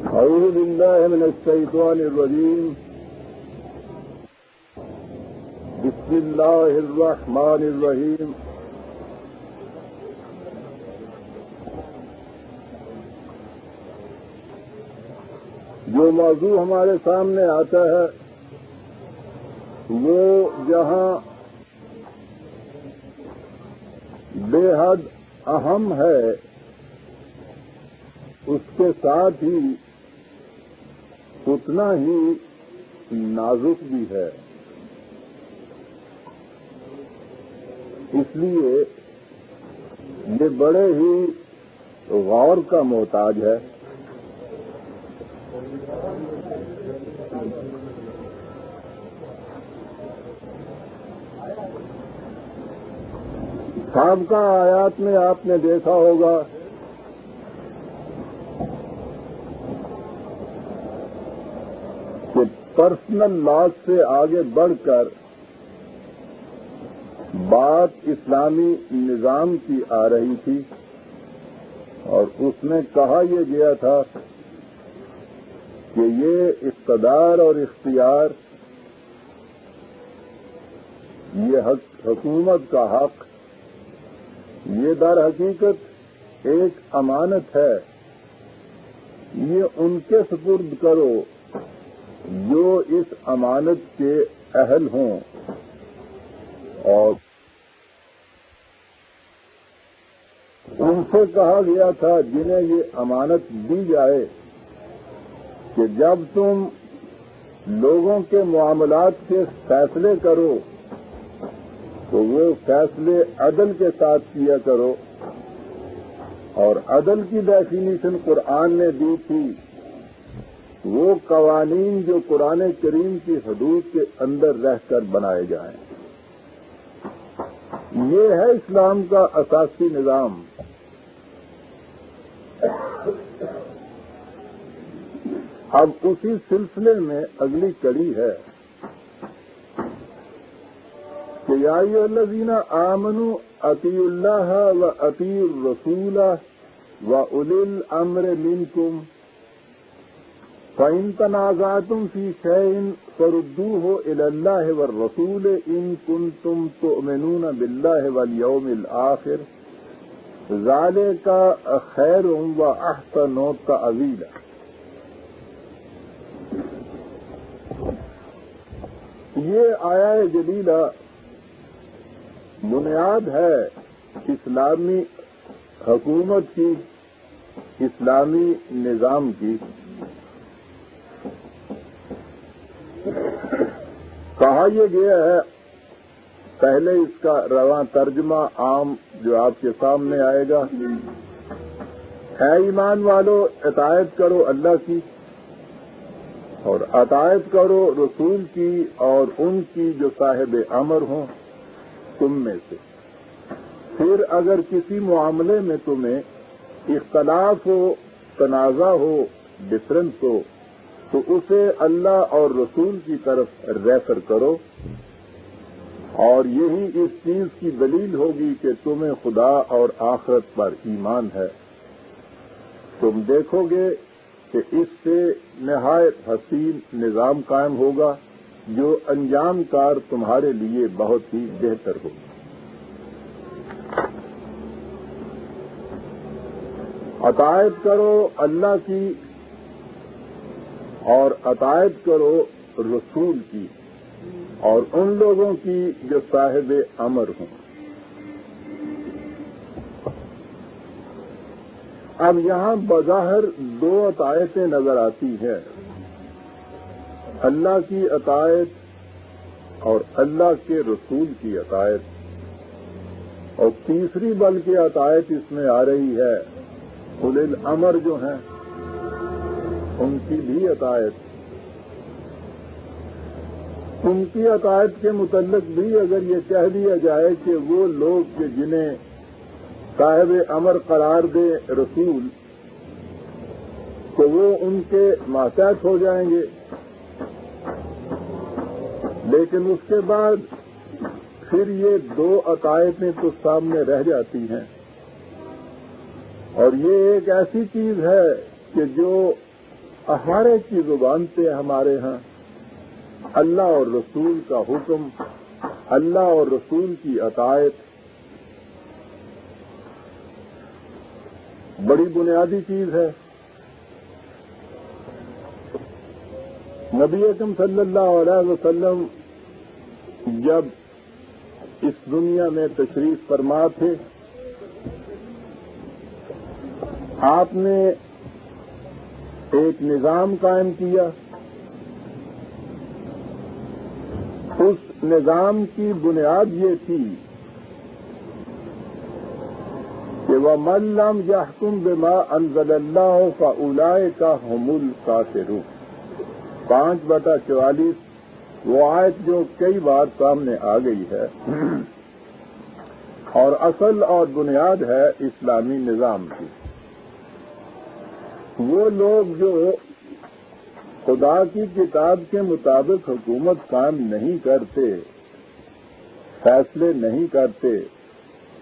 أعوذ بالله من الشيطان الرجيم. بسم الله الرحمن الرحيم. جو موضوع ہمارے سامنے آتا ہے وہ جہاں بے حد اہم ہے اس کے ساتھ ہی اتنا ہی نازک بھی ہے. اس لیے یہ بڑے ہی غور کا محتاج ہے. سابقہ آیات میں آپ نے دیکھا ہوگا کہ پرسنل لاز سے آگے بڑھ کر بات اسلامی نظام کی آ رہی تھی اور اس میں کہا یہ گیا تھا کہ یہ اقتدار اور اختیار، یہ حکومت کا حق، یہ در حقیقت ایک امانت ہے. یہ ان کے سپرد کرو جو اس امانت کے اہل ہوں، اور ان سے کہا گیا تھا جنہیں یہ امانت دی جائے کہ جب تم لوگوں کے معاملات کے فیصلے کرو تو وہ فیصلے عدل کے ساتھ کیا کرو. اور عدل کی ڈیفینیشن قرآن نے دی تھی وہ قوانین جو قرآن کریم کی حدود کے اندر رہ کر بنائے جائیں. یہ ہے اسلام کا اساسی نظام. اب اسی سلسلے میں اگلی کڑی ہے کہ یا ایھا الذین آمنوا اطیعوا اللہ و اطیعوا الرسول و اولی الامر منکم فإن تنازعتم فی شیء فردوہ الی اللہ والرسول ان کنتم تؤمنون باللہ والیوم الآخر ذالک خیر و احسن تأویلا. یہ آیہ جلیلہ بنیاد ہے اسلامی حکومت کی، اسلامی نظام کی. کہا یہ گیا ہے، پہلے اس کا رواں ترجمہ عام جو آپ کے سامنے آئے گا، اے ایمان والو اطاعت کرو اللہ کی اور اطاعت کرو رسول کی اور ان کی جو صاحب امر ہوں تم میں سے. پھر اگر کسی معاملے میں تمہیں اختلاف ہو، تنازع ہو، ڈفرنس ہو تو اسے اللہ اور رسول کی طرف ریفر کرو، اور یہی اس چیز کی دلیل ہوگی کہ تمہیں خدا اور آخرت پر ایمان ہے. تم دیکھو گے کہ اس سے نہایت حسین نظام قائم ہوگا جو انجام کار تمہارے لیے بہت ہی بہتر ہوگا. اطاعت کرو اللہ کی اور اطاعت کرو رسول کی اور ان لوگوں کی جو صاحب امر ہوں. اب یہاں بظاہر دو اطاعتیں نظر آتی ہیں، اللہ کی اطاعت اور اللہ کے رسول کی اطاعت، اور تیسری بلکہ اطاعت اس میں آ رہی ہے اولی الامر جو ہیں ان کی بھی اطاعت. ان کی اطاعت کے متعلق بھی اگر یہ کہہ دیا جائے کہ وہ لوگ کہ جنہیں صاحب امر قرار دے رسول تو وہ ان کے ماتحت ہو جائیں گے، لیکن اس کے بعد پھر یہ دو عقائدیں تو سامنے رہ جاتی ہیں، اور یہ ایک ایسی چیز ہے کہ جو ہر ایک کی زبان پہ ہمارے ہاں اللہ اور رسول کا حکم، اللہ اور رسول کی اطاعت بڑی بنیادی چیز ہے۔ نبی اکرم صلی اللہ علیہ وسلم جب اس دنیا میں تشریف فرما تھے، آپ نے ایک نظام قائم کیا۔ اس نظام کی بنیاد یہ تھی کہ وَمَن لَّمْ يَحْكُم بِمَا أَنزَلَ اللَّهُ فَأُولَٰئِكَ هُمُ الْكَافِرُونَ 5/44 وہ آیت جو کئی بار سامنے آ گئی ہے اور اصل اور بنیاد ہے اسلامی نظام کی۔ وہ لوگ جو خدا کی کتاب کے مطابق حکومت قائم نہیں کرتے، فیصلے نہیں کرتے،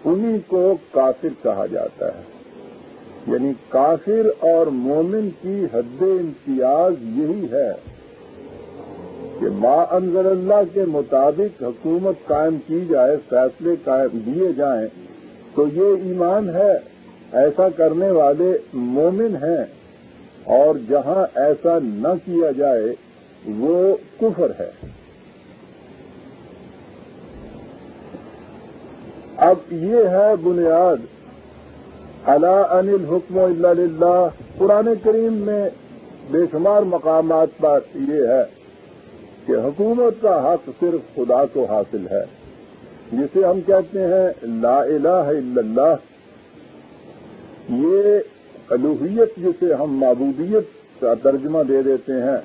انہی کو کافر کہا جاتا ہے۔ یعنی کافر اور مومن کی حد امتیاز یہی ہے کہ ما انزل اللہ کے مطابق حکومت قائم کی جائے، فیصلے قائم دیے جائیں تو یہ ایمان ہے، ایسا کرنے والے مومن ہیں، اور جہاں ایسا نہ کیا جائے وہ کفر ہے۔ اب یہ ہے بنیاد الا ان الحکم الا للہ۔ قرآن کریم میں بے شمار مقامات پر یہ ہے کہ حکومت کا حق صرف خدا کو حاصل ہے، جسے ہم کہتے ہیں لا الہ الا اللہ۔ یہ الوہیت جسے ہم معبودیت کا ترجمہ دے دیتے ہیں،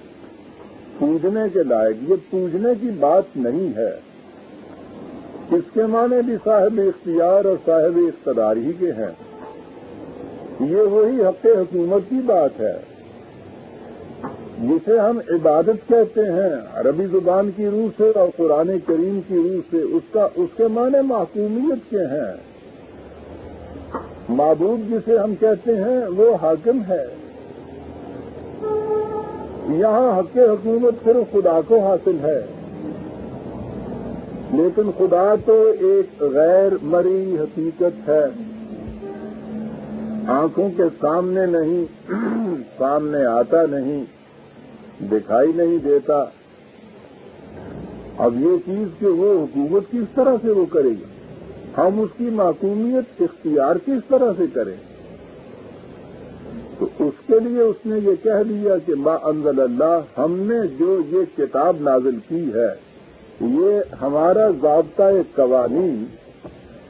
پوجنے کے لائق، یہ پوجنے کی بات نہیں ہے۔ اس کے معنی بھی صاحب اختیار اور صاحب اقتدار ہی کے ہیں۔ یہ وہی حق حکومت کی بات ہے جسے ہم عبادت کہتے ہیں عربی زبان کی روح سے اور قرآن کریم کی روح سے، اس کے معنی محکومیت کے ہیں۔ معبود جسے ہم کہتے ہیں وہ حاکم ہے۔ یہاں حق حکومت صرف خدا کو حاصل ہے، لیکن خدا تو ایک غیر مرئی حقیقت ہے، آنکھوں کے سامنے نہیں، سامنے آتا نہیں، دکھائی نہیں دیتا۔ اب یہ چیز کہ وہ حکومت کس طرح سے وہ کرے گا، ہم اس کی محکومیت اختیار کس طرح سے کریں؟ تو اس کے لیے اس نے یہ کہہ دیا کہ ما انزل اللہ، ہم نے جو یہ کتاب نازل کی ہے، یہ ہمارا ضابطۂ قوانین،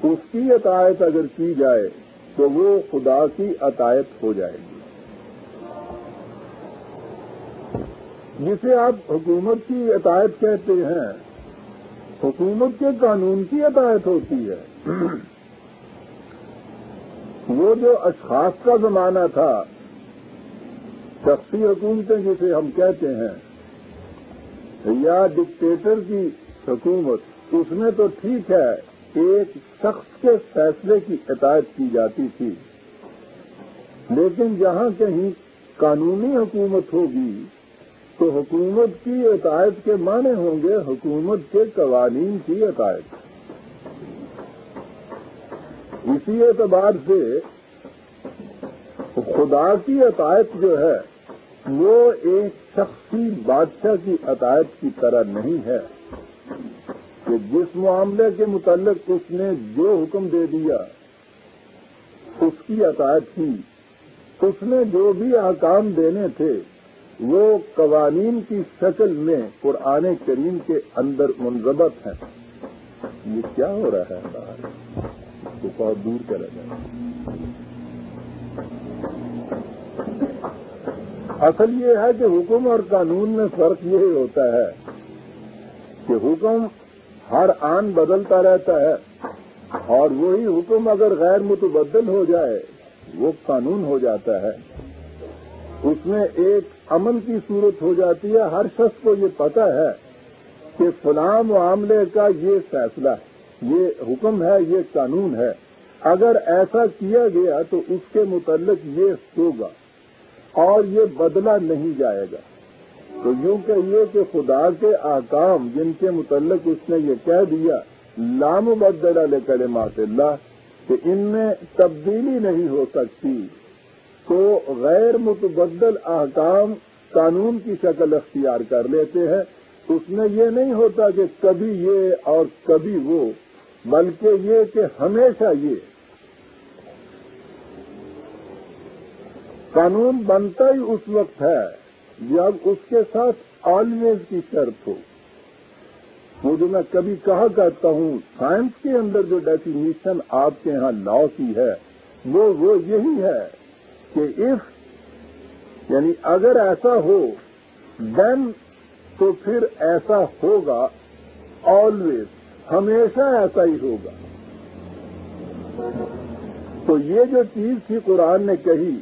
اس کی اطاعت اگر کی جائے تو وہ خدا کی اطاعت ہو جائے گی۔ جسے آپ حکومت کی اطاعت کہتے ہیں، حکومت کے قانون کی اطاعت ہوتی ہے۔ وہ جو اشخاص کا زمانہ تھا، شخصی حکومتیں جسے ہم کہتے ہیں، یا ڈکٹیٹر کی حکومت، اس میں تو ٹھیک ہے ایک شخص کے فیصلے کی اطاعت کی جاتی تھی، لیکن جہاں کہیں قانونی حکومت ہوگی تو حکومت کی اطاعت کے معنی ہوں گے حکومت کے قوانین کی اطاعت۔ اسی اعتبار سے خدا کی اطاعت جو ہے وہ ایک شخصی بادشاہ کی اطاعت کی طرح نہیں ہے کہ جس معاملے کے متعلق اس نے جو حکم دے دیا اس کی اطاعت کی، اس نے جو بھی احکام دینے تھے وہ قوانین کی شکل میں قرآن کریم کے اندر منضبط ہیں۔ یہ کیا ہو رہا ہے باہر؟ اس کو بہت دور چلا جائے۔ اصل یہ ہے کہ حکم اور قانون میں فرق یہ ہوتا ہے کہ حکم ہر آن بدلتا رہتا ہے، اور وہی حکم اگر غیر متبدل ہو جائے وہ قانون ہو جاتا ہے۔ اس میں ایک امن کی صورت ہو جاتی ہے، ہر شخص کو یہ پتہ ہے کہ فلاں معاملے کا یہ فیصلہ ہے، یہ حکم ہے، یہ قانون ہے، اگر ایسا کیا گیا تو اس کے متعلق یہ ہوگا۔ اور یہ بدلا نہیں جائے گا۔ تو یوں کہیے کہ خدا کے احکام جن کے متعلق اس نے یہ کہہ دیا لا مبدل لکلمات اللہ کہ ان میں تبدیلی نہیں ہو سکتی، تو غیر متبدل احکام قانون کی شکل اختیار کر لیتے ہیں۔ اس میں یہ نہیں ہوتا کہ کبھی یہ اور کبھی وہ، بلکہ یہ کہ ہمیشہ یہ قانون بنتا ہی اس وقت ہے جب اس کے ساتھ آلویز کی شرط ہو۔ وہ جو میں کبھی کہا کرتا ہوں سائنس کے اندر جو ڈیفینیشن آپ کے ہاں لا کی ہے وہ یہی ہے کہ اف یعنی اگر ایسا ہو دین تو پھر ایسا ہوگا، آلویز ہمیشہ ایسا ہی ہوگا۔ تو یہ جو چیز تھی قرآن نے کہی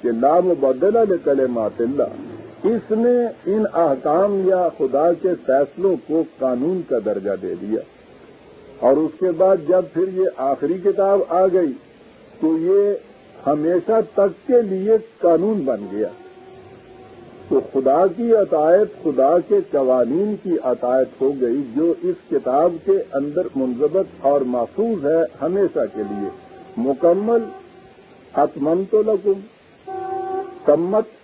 کہ لا مبدل لکلمات اللہ، اس نے ان احکام یا خدا کے فیصلوں کو قانون کا درجہ دے دیا، اور اس کے بعد جب پھر یہ آخری کتاب آ گئی تو یہ ہمیشہ تک کے لیے قانون بن گیا۔ تو خدا کی عطایت، خدا کے قوانین کی عطایت ہو گئی جو اس کتاب کے اندر منضبط اور محفوظ ہے ہمیشہ کے لیے، مکمل۔ اتممت لکم، تمت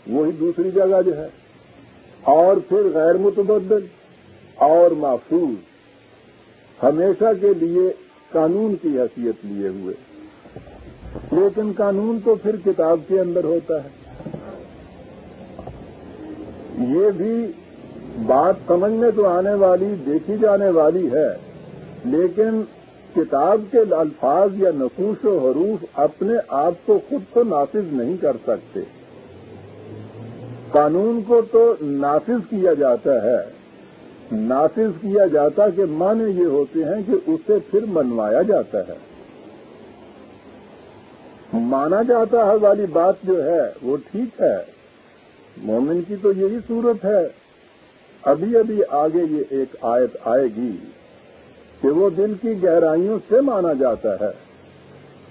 وہی دوسری جگہ جو ہے، اور پھر غیر متبدل اور محفوظ، ہمیشہ کے لیے قانون کی حیثیت لیے ہوئے۔ لیکن قانون تو پھر کتاب کے اندر ہوتا ہے۔ یہ بھی بات سمجھنے تو آنے والی، دیکھی جانے والی ہے، لیکن کتاب کے الفاظ یا نقوش و حروف اپنے آپ کو خود تو نافذ نہیں کر سکتے۔ قانون کو تو نافذ کیا جاتا ہے، نافذ کیا جاتا کہ معنی یہ ہوتے ہیں کہ اسے پھر منوایا جاتا ہے۔ مانا جاتا ہے والی بات جو ہے وہ ٹھیک ہے، مومن کی تو یہی صورت ہے۔ ابھی ابھی آگے یہ ایک آیت آئے گی کہ وہ دل کی گہرائیوں سے مانا جاتا ہے۔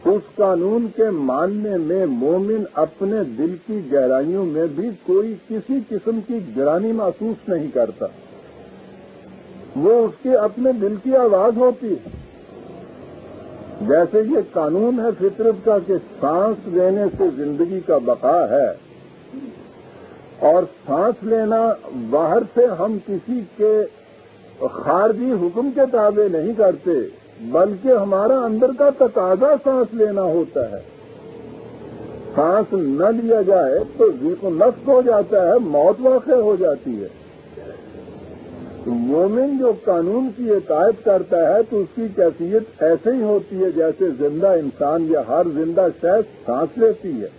اس قانون کے ماننے میں مومن اپنے دل کی گہرائیوں میں بھی کوئی کسی قسم کی گرانی محسوس نہیں کرتا، وہ اس کے اپنے دل کی آواز ہوتی ہے۔ جیسے یہ قانون ہے فطرت کا کہ سانس لینے سے زندگی کا بقا ہے، اور سانس لینا باہر سے ہم کسی کے خارجی حکم کے تابع نہیں کرتے، بلکہ ہمارا اندر کا تقاضا سانس لینا ہوتا ہے۔ سانس نہ لیا جائے تو ذیق نفس ہو جاتا ہے، موت واقع ہو جاتی ہے۔ مومن جو قانون کی اطاعت کرتا ہے تو اس کی کیفیت ایسے ہی ہوتی ہے جیسے زندہ انسان یا ہر زندہ شے سانس لیتی ہے۔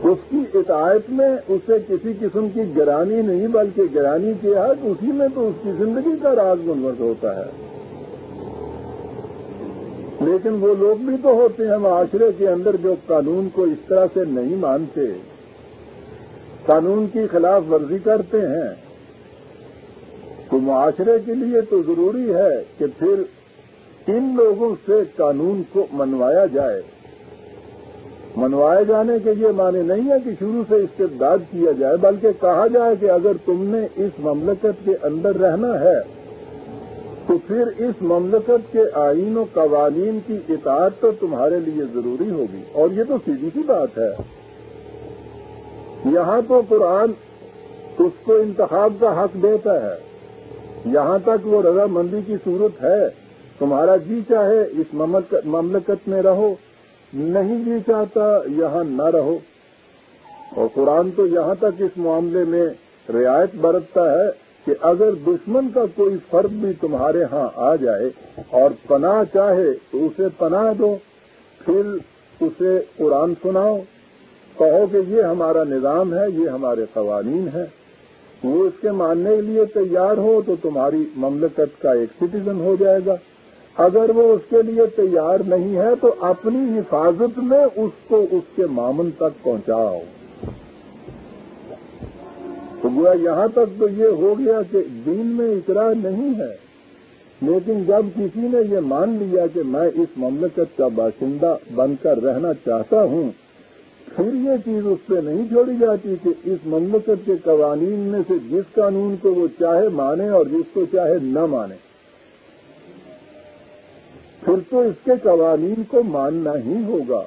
اس کی اطاعت میں اسے کسی قسم کی گرانی نہیں، بلکہ گرانی کیا ہے کہ اسی میں تو اس کی زندگی کا راز منور ہوتا ہے۔ لیکن وہ لوگ بھی تو ہوتے ہیں معاشرے کے اندر جو قانون کو اس طرح سے نہیں مانتے، قانون کی خلاف ورزی کرتے ہیں، تو معاشرے کے لیے تو ضروری ہے کہ پھر ان لوگوں سے قانون کو منوایا جائے۔ منوائے جانے کے یہ معنی نہیں ہے کہ شروع سے استبداد کیا جائے، بلکہ کہا جائے کہ اگر تم نے اس مملکت کے اندر رہنا ہے تو پھر اس مملکت کے آئین و قوانین کی اطاعت تو تمہارے لیے ضروری ہوگی، اور یہ تو سیدھی سی بات ہے۔ یہاں تو قرآن اس کو انتخاب کا حق دیتا ہے، یہاں تک وہ رضامندی کی صورت ہے۔ تمہارا جی چاہے اس مملکت میں رہو، نہیں جی چاہتا یہاں نہ رہو۔ اور قرآن تو یہاں تک اس معاملے میں رعایت برتتا ہے کہ اگر دشمن کا کوئی فرد بھی تمہارے ہاں آ جائے اور پناہ چاہے تو اسے پناہ دو، پھر اسے قرآن سناؤ، کہو کہ یہ ہمارا نظام ہے، یہ ہمارے قوانین ہیں۔ وہ اس کے ماننے کے لیے تیار ہو تو تمہاری مملکت کا ایک سٹیزن ہو جائے گا، اگر وہ اس کے لیے تیار نہیں ہے تو اپنی حفاظت میں اس کو اس کے مامن تک پہنچاؤ۔ تو گویا یہاں تک تو یہ ہو گیا کہ دین میں اقرار نہیں ہے، لیکن جب کسی نے یہ مان لیا کہ میں اس مملکت کا باشندہ بن کر رہنا چاہتا ہوں پھر یہ چیز اس پہ نہیں چھوڑی جاتی کہ اس مملکت کے قوانین میں سے جس قانون کو وہ چاہے مانے اور جس کو چاہے نہ مانے، پھر تو اس کے قوانین کو ماننا ہی ہوگا۔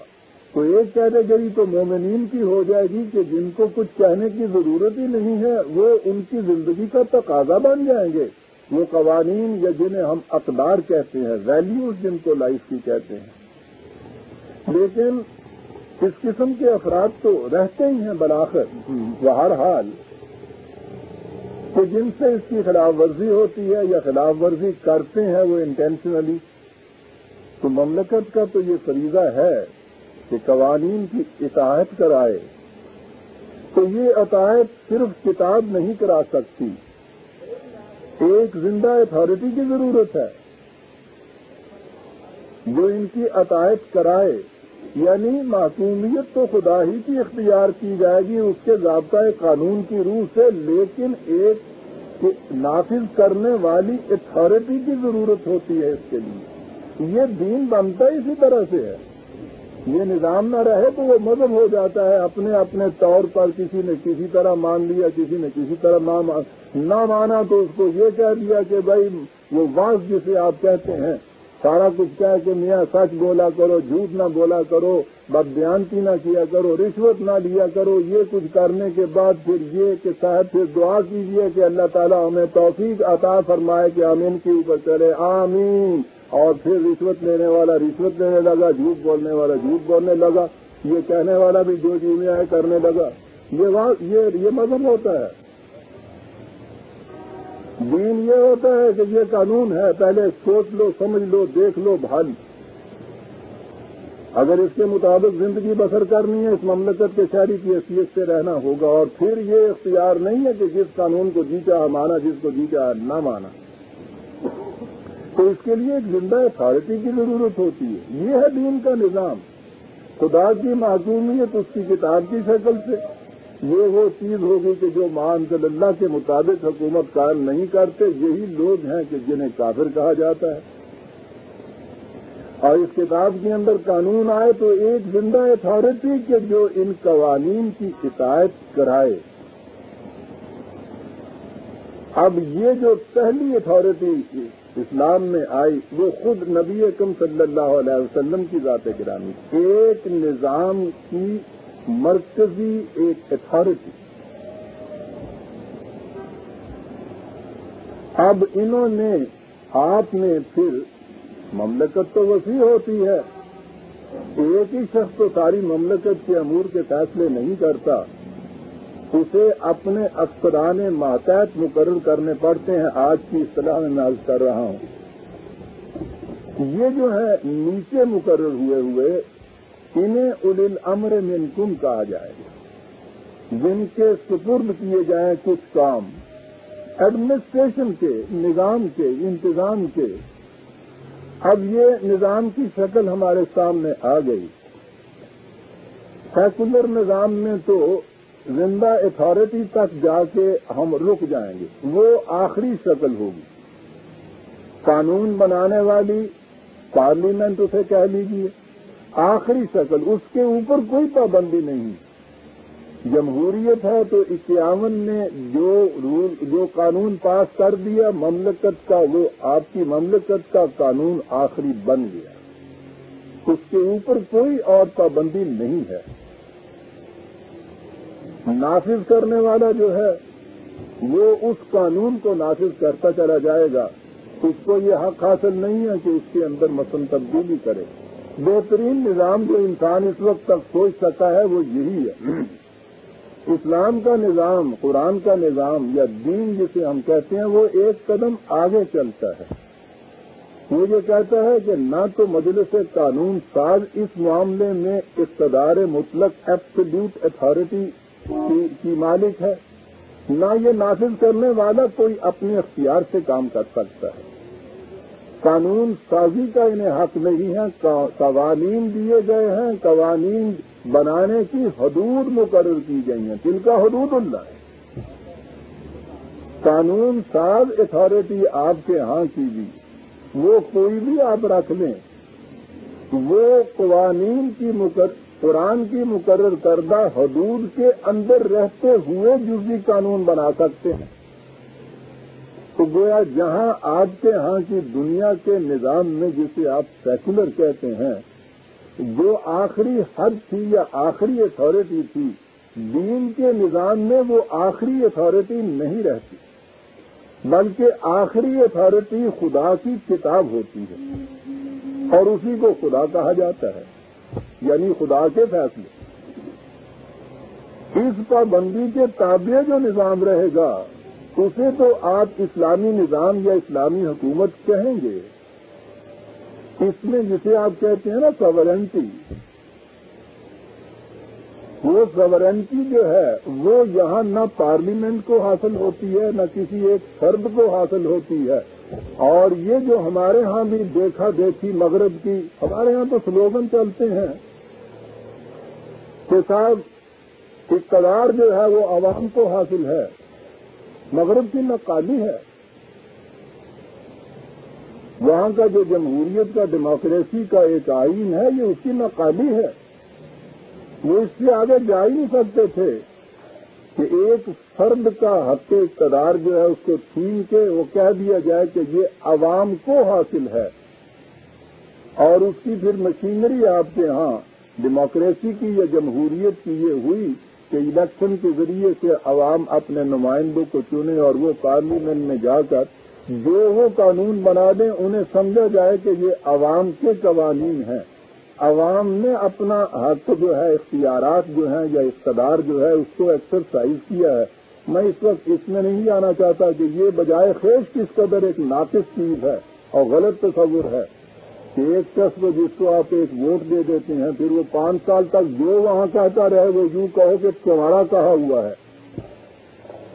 تو ایک کیٹیگری تو مومنین کی ہو جائے گی کہ جن کو کچھ کہنے کی ضرورت ہی نہیں ہے، وہ ان کی زندگی کا تقاضا بن جائیں گے وہ قوانین، یا جنہیں ہم اقدار کہتے ہیں، ویلیوز جن کو لائف کی کہتے ہیں۔ لیکن اس قسم کے افراد تو رہتے ہی ہیں بالآخر بہرحال، کہ جن سے اس کی خلاف ورزی ہوتی ہے یا خلاف ورزی کرتے ہیں وہ انٹینشنلی۔ تو مملکت کا تو یہ فریضہ ہے کہ قوانین کی اطاعت کرائے، تو یہ اطاعت صرف کتاب نہیں کرا سکتی، ایک زندہ اتھارٹی کی ضرورت ہے جو ان کی اطاعت کرائے، یعنی معصومیت تو خدا ہی کی اختیار کی جائے گی اس کے ضابطۂ قانون کی روح سے، لیکن ایک نافذ کرنے والی اتھارٹی کی ضرورت ہوتی ہے اس کے لیے۔ یہ دین بنتا اسی طرح سے ہے، یہ نظام نہ رہے تو وہ مذہب ہو جاتا ہے، اپنے اپنے طور پر کسی نے کسی طرح مان لیا، کسی نے کسی طرح نہ مانا تو اس کو یہ کہہ دیا کہ بھائی وہ واز جسے آپ کہتے ہیں، سارا کچھ کہہ کہ میاں سچ بولا کرو، جھوٹ نہ بولا کرو، بددیانتی نہ کیا کرو، رشوت نہ لیا کرو، یہ کچھ کرنے کے بعد پھر یہ کہ صاحب پھر دعا کیجئے کہ اللہ تعالیٰ ہمیں توفیق عطا فرمائے کہ آمین کے اوپر چلے، آمین۔ اور پھر رشوت لینے والا رشوت لینے لگا، جھوٹ بولنے والا جھوٹ بولنے لگا، یہ کہنے والا بھی جو چیزیں آئے کرنے لگا۔ یہ مذہب ہوتا ہے، دین یہ ہوتا ہے کہ یہ قانون ہے، پہلے سوچ لو، سمجھ لو، دیکھ لو، بھال۔ اگر اس کے مطابق زندگی بسر کرنی ہے، اس مملکت کے شہری کی حیثیت سے رہنا ہوگا، اور پھر یہ اختیار نہیں ہے کہ جس قانون کو جی چاہا مانا، جس کو جی چاہا نہ مانا۔ تو اس کے لیے ایک زندہ اتھارٹی کی ضرورت ہوتی ہے۔ یہ ہے دین کا نظام، خدا کی معصومیت اس کی کتاب کی شکل سے۔ یہ وہ چیز ہوگی کہ جو معاذ اللہ کے مطابق حکومت قائم نہیں کرتے، یہی لوگ ہیں کہ جنہیں کافر کہا جاتا ہے۔ اور اس کتاب کے اندر قانون آئے تو ایک زندہ اتھارٹی کہ جو ان قوانین کی اطاعت کرائے۔ اب یہ جو پہلی اتھارٹی اسلام میں آئی وہ خود نبی اکرم صلی اللہ علیہ وسلم کی ذات گرامی، ایک نظام کی مرکزی ایک اتھارٹی۔ اب انہوں نے آپ نے پھر مملکت تو وسیع ہوتی ہے، ایک ہی شخص تو ساری مملکت کے امور کے فیصلے نہیں کرتا، اسے اپنے افسران ماتحت مقرر کرنے پڑتے ہیں۔ آج کی اصطلاح میں عرض کر رہا ہوں، یہ جو ہے نیچے مقرر ہوئے انہیں اولی الامر منکم کہا جائے گا، جن کے سپرد کیے جائیں کچھ کام ایڈمنسٹریشن کے، نظام کے، انتظام کے۔ اب یہ نظام کی شکل ہمارے سامنے آ گئی۔ سیکولر نظام میں تو زندہ اتھارٹی تک جا کے ہم رک جائیں گے، وہ آخری شکل ہوگی۔ قانون بنانے والی پارلیمنٹ اسے کہہ لیجیے، آخری شکل، اس کے اوپر کوئی پابندی نہیں۔ جمہوریت ہے تو 51 نے جو قانون پاس کر دیا مملکت کا، وہ آپ کی مملکت کا قانون آخری بن گیا، اس کے اوپر کوئی اور پابندی نہیں ہے۔ نافذ کرنے والا جو ہے وہ اس قانون کو نافذ کرتا چلا جائے گا، اس کو یہ حق حاصل نہیں ہے کہ اس کے اندر مثلاً تبدیلی کرے۔ بہترین نظام جو انسان اس وقت تک سوچ سکتا ہے وہ یہی ہے۔ اسلام کا نظام، قرآن کا نظام یا دین جسے ہم کہتے ہیں، وہ ایک قدم آگے چلتا ہے۔ وہ یہ کہتا ہے کہ نہ تو مجلس قانون ساز اس معاملے میں اقتدار مطلق ایبسلیوٹ اتھارٹی کی مالک ہے، نہ یہ نافذ کرنے والا کوئی اپنے اختیار سے کام کر سکتا ہے۔ قانون سازی کا انہیں حق نہیں ہے، قوانین دیے گئے ہیں، قوانین بنانے کی حدود مقرر کی گئی ہیں، تلک حدود اللہ۔ قانون ساز اتھارٹی آپ کے ہاں کی بھی، وہ کوئی بھی آپ رکھ لیں، وہ قوانین کی قرآن کی مقرر کردہ حدود کے اندر رہتے ہوئے جزوی قانون بنا سکتے ہیں. تو گویا جہاں آپ کے ہاں کی دنیا کے نظام میں جسے آپ سیکولر کہتے ہیں جو آخری حد تھی یا آخری اتھارٹی تھی، دین کے نظام میں وہ آخری اتھارٹی نہیں رہتی، بلکہ آخری اتھارٹی خدا کی کتاب ہوتی ہے اور اسی کو خدا کہا جاتا ہے، یعنی خدا کے فیصلے. اس پابندی کے تابع جو نظام رہے گا اسے تو آپ اسلامی نظام یا اسلامی حکومت کہیں گے. اس میں جسے آپ کہتے ہیں نا ساورنٹی، وہ ساورنٹی جو ہے وہ یہاں نہ پارلیمنٹ کو حاصل ہوتی ہے نہ کسی ایک فرد کو حاصل ہوتی ہے. اور یہ جو ہمارے ہاں بھی دیکھا دیکھی مغرب کی، ہمارے ہاں تو سلوگن چلتے ہیں کہ صاحب اقتدار جو ہے وہ عوام کو حاصل ہے. مغرب کی نقالی ہے، وہاں کا جو جمہوریت کا ڈیموکریسی کا ایک آئین ہے یہ اس کی نقالی ہے. وہ اس سے آگے جا ہی نہیں سکتے تھے کہ ایک فرد کا حق اقتدار جو ہے اس کو چھین کے وہ کہہ دیا جائے کہ یہ عوام کو حاصل ہے. اور اس کی پھر مشینری آپ کے ہاں ڈیموکریسی کی یا جمہوریت کی یہ ہوئی کہ الیکشن کے ذریعے سے عوام اپنے نمائندوں کو چنے اور وہ پارلیمنٹ میں جا کر جو وہ قانون بنا دیں انہیں سمجھا جائے کہ یہ عوام کے قوانین ہیں. عوام نے اپنا حق جو ہے اختیارات جو ہیں یا اقتدار جو ہے اس کو ایکسرسائز کیا ہے. میں اس وقت اس میں نہیں جانا چاہتا کہ یہ بجائے خیز کس قدر ایک ناقص چیز ہے اور غلط تصور ہے کہ ایک شخص کو جس کو آپ ایک ووٹ دے دیتے ہیں پھر وہ 5 سال تک جو وہاں کہتا رہے وہ یوں کہو کہ تمہارا کہا ہوا ہے.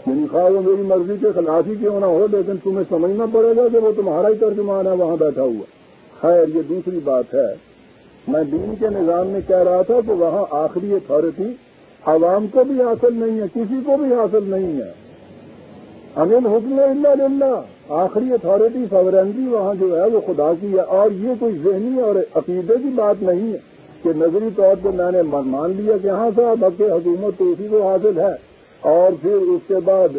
یعنی خواہ وہ میری مرضی کے خلاف ہی کیوں نہ ہو لیکن تمہیں سمجھنا پڑے گا کہ وہ تمہارا ہی ترجمان ہے وہاں بیٹھا ہوا. خیر یہ دوسری بات ہے. میں دین کے نظام میں کہہ رہا تھا کہ وہاں آخری اتھارٹی عوام کو بھی حاصل نہیں ہے، کسی کو بھی حاصل نہیں ہے. انل حکم الا للہ، آخری اتھارٹی ساورنٹی وہاں جو ہے وہ خدا کی ہے. اور یہ کوئی ذہنی اور عقیدے کی بات نہیں ہے کہ نظری طور پر میں نے مان لیا کہ ہاں صاحب حق حکومت تو اسی کو حاصل ہے اور پھر اس کے بعد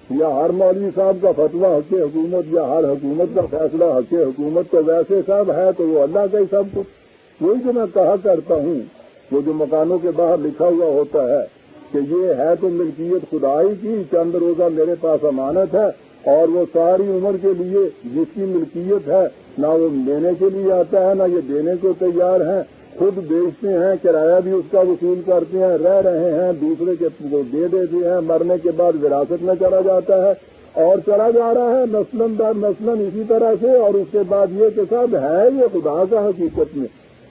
یا ہر مولوی صاحب کا فتویٰ حق حکومت یا ہر حکومت کا فیصلہ حق حکومت تو ویسے سب ہے تو وہ اللہ کا ہی سب کچھ. وہی جو میں کہا کرتا ہوں وہ جو مکانوں کے باہر لکھا ہوا ہوتا ہے کہ یہ ہے تو ملکیت خدائی کی، چند روزہ میرے پاس امانت ہے اور وہ ساری عمر کے لیے جس کی ملکیت ہے نہ وہ لینے کے لیے آتا ہے نہ یہ دینے کو تیار ہیں، خود بیچتے ہیں، کرایہ بھی اس کا وصول کرتے ہیں، رہ رہے ہیں، دوسرے کے کو دے دیتے ہیں، مرنے کے بعد وراثت میں چلا جاتا ہے اور چلا جا رہا ہے نسلاً در نسلاً اسی طرح سے. اور اس کے بعد یہ کہ صاحب ہے یہ خدا کا حقیقت میں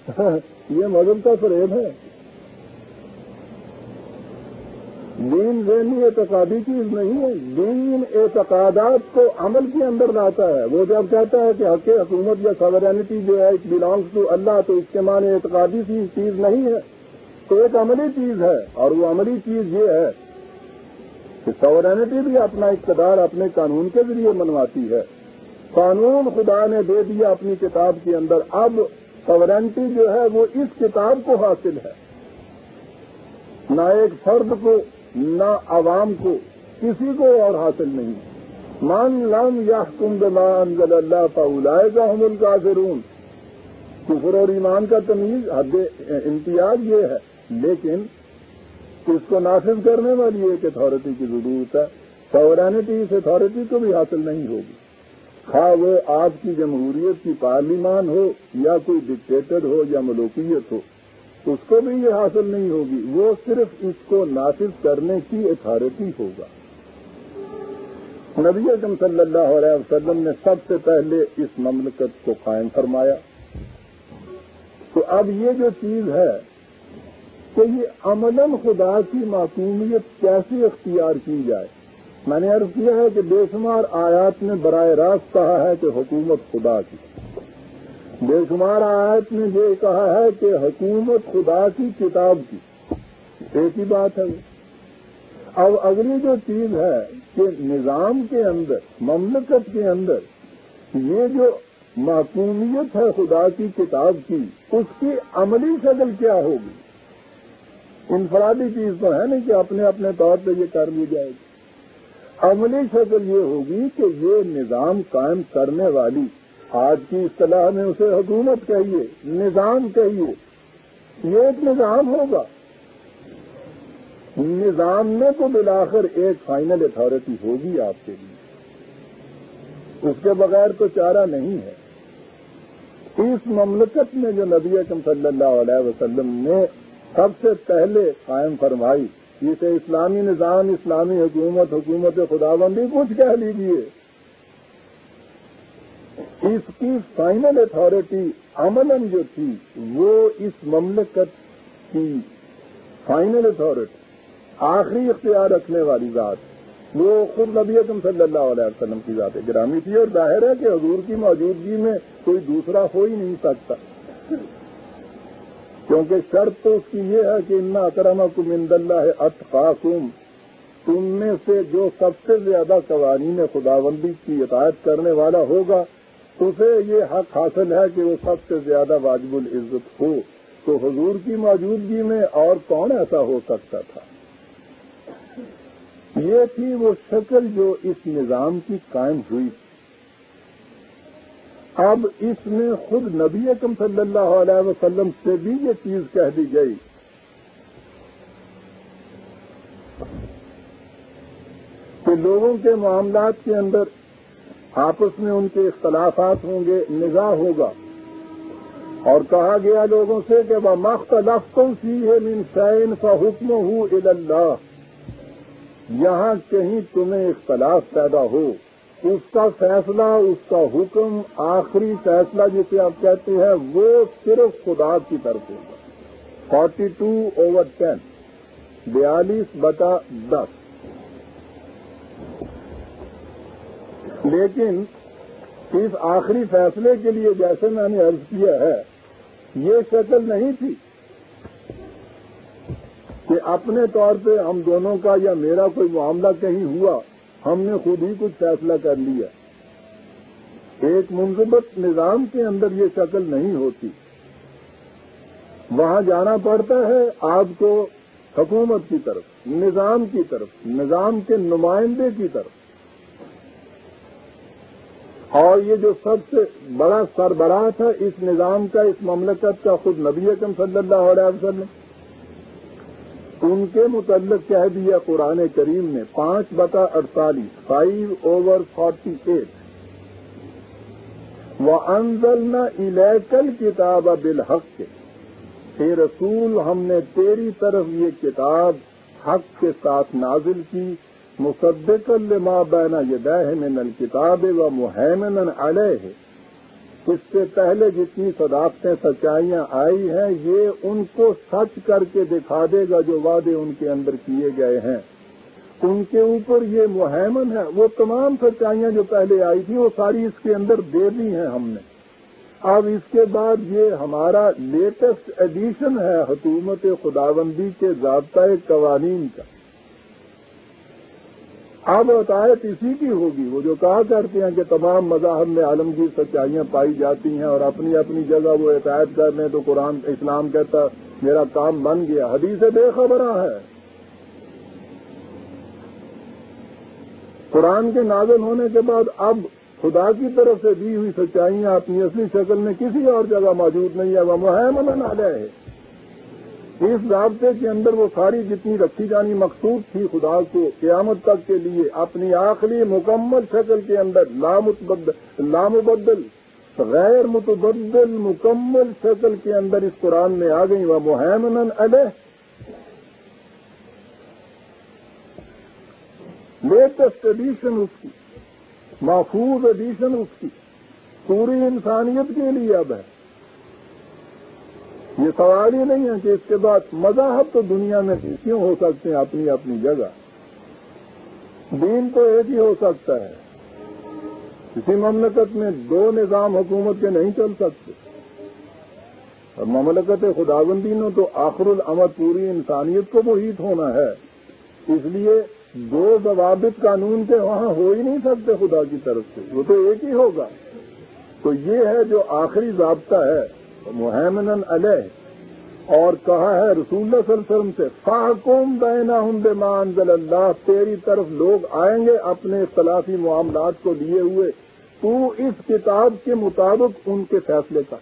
یہ مذہب کا فریب ہے. دین ذہنی اعتقادی چیز نہیں ہے. دین اعتقادات کو عمل کے اندر لاتا ہے. وہ جب کہتا ہے کہ حق حکومت یا ساورینٹی جو ہے اٹ بلانگس ٹو اللہ تو اس کے معنی اعتقادی چیز نہیں ہے، تو ایک عملی چیز ہے. اور وہ عملی چیز یہ ہے کہ ساورینٹی بھی اپنا اقتدار اپنے قانون کے ذریعے منواتی ہے. قانون خدا نے دے دیا اپنی کتاب کے اندر، اب ساورینٹی جو ہے وہ اس کتاب کو حاصل ہے، نہ ایک فرد کو نہ عوام کو، کسی کو اور حاصل نہیں. من لم یحکم بما انزل اللہ فاولئک هم الکافرون. کفر اور ایمان کا تمیز حد امتیاز یہ ہے، لیکن اس کو نافذ کرنے والی ایک اتھارٹی کی ضرورت ہے. ساورینٹی اس اتھارٹی کو بھی حاصل نہیں ہوگی، خواہ وہ آپ کی جمہوریت کی پارلیمان ہو یا کوئی ڈکٹیٹر ہو یا ملوکیت ہو، اس کو بھی یہ حاصل نہیں ہوگی. وہ صرف اس کو نافذ کرنے کی اتھارٹی ہوگا. نبی اکرم صلی اللہ علیہ وسلم نے سب سے پہلے اس مملکت کو قائم فرمایا. تو اب یہ جو چیز ہے کہ یہ عملاً خدا کی معصومیت کیسے اختیار کی جائے. میں نے عرض کیا ہے کہ بے شمار آیات نے براہ راست کہا ہے کہ حکومت خدا کی، بے شمار آیات نے یہ کہا ہے کہ حکومت خدا کی کتاب کی. ایک ہی بات ہے. اب اگلی جو چیز ہے کہ نظام کے اندر مملکت کے اندر یہ جو معصومیت ہے خدا کی کتاب کی، اس کی عملی شکل کیا ہوگی. انفرادی چیز تو ہے نہیں کہ اپنے اپنے طور پہ یہ کر لی جائے گی۔ عملی شکل یہ ہوگی کہ یہ نظام قائم کرنے والی، آج کی اصطلاح میں اسے حکومت کہیے، نظام کہیے، یہ ایک نظام ہوگا۔ نظام میں تو بالآخر ایک فائنل اتھارٹی ہوگی آپ کے لیے، اس کے بغیر تو چارہ نہیں ہے۔ اس مملکت میں جو نبی اکرم صلی اللہ علیہ وسلم نے سب سے پہلے قائم فرمائی، جسے اسلامی نظام، اسلامی حکومت، حکومت خداوندی کچھ کہہ لیجیے، اس کی فائنل اتھارٹی عملاً جو تھی وہ اس مملکت کی فائنل اتھارٹی، آخری اختیار رکھنے والی ذات، وہ خود نبی اکرم صلی اللہ علیہ وسلم کی ذات گرامی تھی، اور ظاہر ہے کہ حضور کی موجودگی میں کوئی دوسرا ہو ہی نہیں سکتا، کیونکہ شرط تو اس کی یہ ہے کہ ان اکرمکم عند اللہ اتقاکم، تم میں سے جو سب سے زیادہ قوانین خداوندی کی اطاعت کرنے والا ہوگا اسے یہ حق حاصل ہے کہ وہ سب سے زیادہ واجب العزت ہو۔ تو حضور کی موجودگی میں اور کون ایسا ہو سکتا تھا؟ یہ تھی وہ شکل جو اس نظام کی قائم ہوئی۔ اب اس میں خود نبی اکرم صلی اللہ علیہ وسلم سے بھی یہ چیز کہہ دی گئی کہ لوگوں کے معاملات کے اندر آپس میں ان کے اختلافات ہوں گے، نزاع ہوگا، اور کہا گیا لوگوں سے کہ وَمَا اخْتَلَفْتُمْ فِيهِ مِنْ شَيْءٍ فَحُكْمُهُ إِلَى اللَّهِ، یہاں کہیں تمہیں اختلاف پیدا ہو، اس کا فیصلہ، اس کا حکم، آخری فیصلہ جسے آپ کہتے ہیں، وہ صرف خدا کی طرف ہوگا۔ 42/10، 42/10۔ لیکن اس آخری فیصلے کے لیے جیسے میں نے عرض کیا ہے، یہ شکل نہیں تھی کہ اپنے طور پہ ہم دونوں کا یا میرا کوئی معاملہ کہیں ہوا، ہم نے خود ہی کچھ فیصلہ کر لیا۔ ایک منضبط نظام کے اندر یہ شکل نہیں ہوتی، وہاں جانا پڑتا ہے آپ کو حکومت کی طرف، نظام کی طرف، نظام کے نمائندے کی طرف، اور یہ جو سب سے بڑا سربراہ تھا اس نظام کا، اس مملکت کا، خود نبی اکرم صلی اللہ علیہ وسلم، ان کے متعلق کہہ دیا قرآن کریم نے 5/48، 5/48، وَأَنزَلْنَا إِلَيْكَ الْكِتَابَ بِالْحَقِّ، اے رسول ہم نے تیری طرف یہ کتاب حق کے ساتھ نازل کی، مصدقا لما بین یدیہ من الکتاب ومہیمنا علیہ، اس سے پہلے جتنی صداقتیں سچائیاں آئی ہیں یہ ان کو سچ کر کے دکھا دے گا، جو وعدے ان کے اندر کیے گئے ہیں ان کے اوپر یہ مہیمن ہے۔ وہ تمام سچائیاں جو پہلے آئی تھی وہ ساری اس کے اندر دے دی ہیں ہم نے۔ اب اس کے بعد یہ ہمارا لیٹسٹ ایڈیشن ہے حکومت خداوندی کے ضابطۂ قوانین کا۔ اب اطاعت اسی کی ہوگی۔ وہ جو کہا کرتے ہیں کہ تمام مذاہب میں عالمگیر سچائیاں پائی جاتی ہیں اور اپنی اپنی جگہ وہ اطاعت کر لیں، تو قرآن اسلام کہتا میرا کام بن گیا۔ حدیث بے خبرہ ہے۔ قرآن کے نازل ہونے کے بعد اب خدا کی طرف سے دی ہوئی سچائیاں اپنی اصلی شکل میں کسی اور جگہ موجود نہیں ہے۔ وہ مہیمن علیہ ہے، اس ضابطے کے اندر وہ ساری جتنی رکھی جانی مقصود تھی خدا کو قیامت تک کے لیے اپنی آخری مکمل شکل کے اندر لامبدل غیر متبدل مکمل شکل کے اندر اس قرآن میں آ گئی۔ وہ مہیمن علیہ، لیٹسٹ ایڈیشن اس کی، محفوظ ایڈیشن اس کی، پوری انسانیت کے لیے اب ہے۔ یہ سوال ہی نہیں ہے کہ اس کے بعد مذاہب تو دنیا میں کیوں ہو سکتے ہیں اپنی اپنی جگہ، دین تو ایک ہی ہو سکتا ہے۔ کسی مملکت میں دو نظام حکومت کے نہیں چل سکتے، اور مملکت خداوندی نے تو آخر الامر پوری انسانیت کو محیط ہونا ہے، اس لیے دو ضوابط قانون کے وہاں ہو ہی نہیں سکتے خدا کی طرف سے، وہ تو ایک ہی ہوگا۔ تو یہ ہے جو آخری ضابطہ ہے مہیمن علیہ، اور کہا ہے رسول اللہ صلی اللہ علیہ وسلم سے فاحکم بینہم بما انزل اللہ، تیری طرف لوگ آئیں گے اپنے اختلافی معاملات کو لیے ہوئے، تو اس کتاب کے مطابق ان کے فیصلے کر۔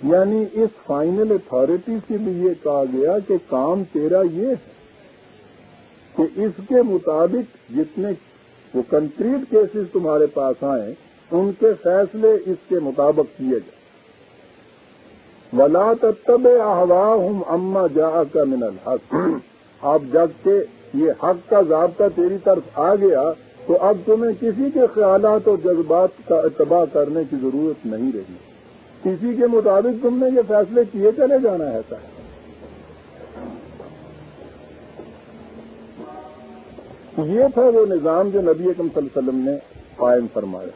یعنی اس فائنل اتھارٹی سے بھی یہ کہا گیا کہ کام تیرا یہ ہے کہ اس کے مطابق جتنے وہ کنکریٹ کیسز تمہارے پاس آئیں ان کے فیصلے اس کے مطابق کیے جائیں۔ وَلَا تَتَّبِعْ أَهْوَاءَهُمْ عَمَّا جَاءَكَ مِنَ الْحَقِّ، اب جب کہ یہ حق کا ضابطہ تیری طرف آ گیا تو اب تمہیں کسی کے خیالات اور جذبات کا اتباع کرنے کی ضرورت نہیں رہی، کسی کے مطابق تم نے یہ فیصلے کیے چلے جانا ہے صاحب۔ یہ تھا وہ نظام جو نبی اکرم صلی اللہ علیہ وسلم نے قائم فرمایا۔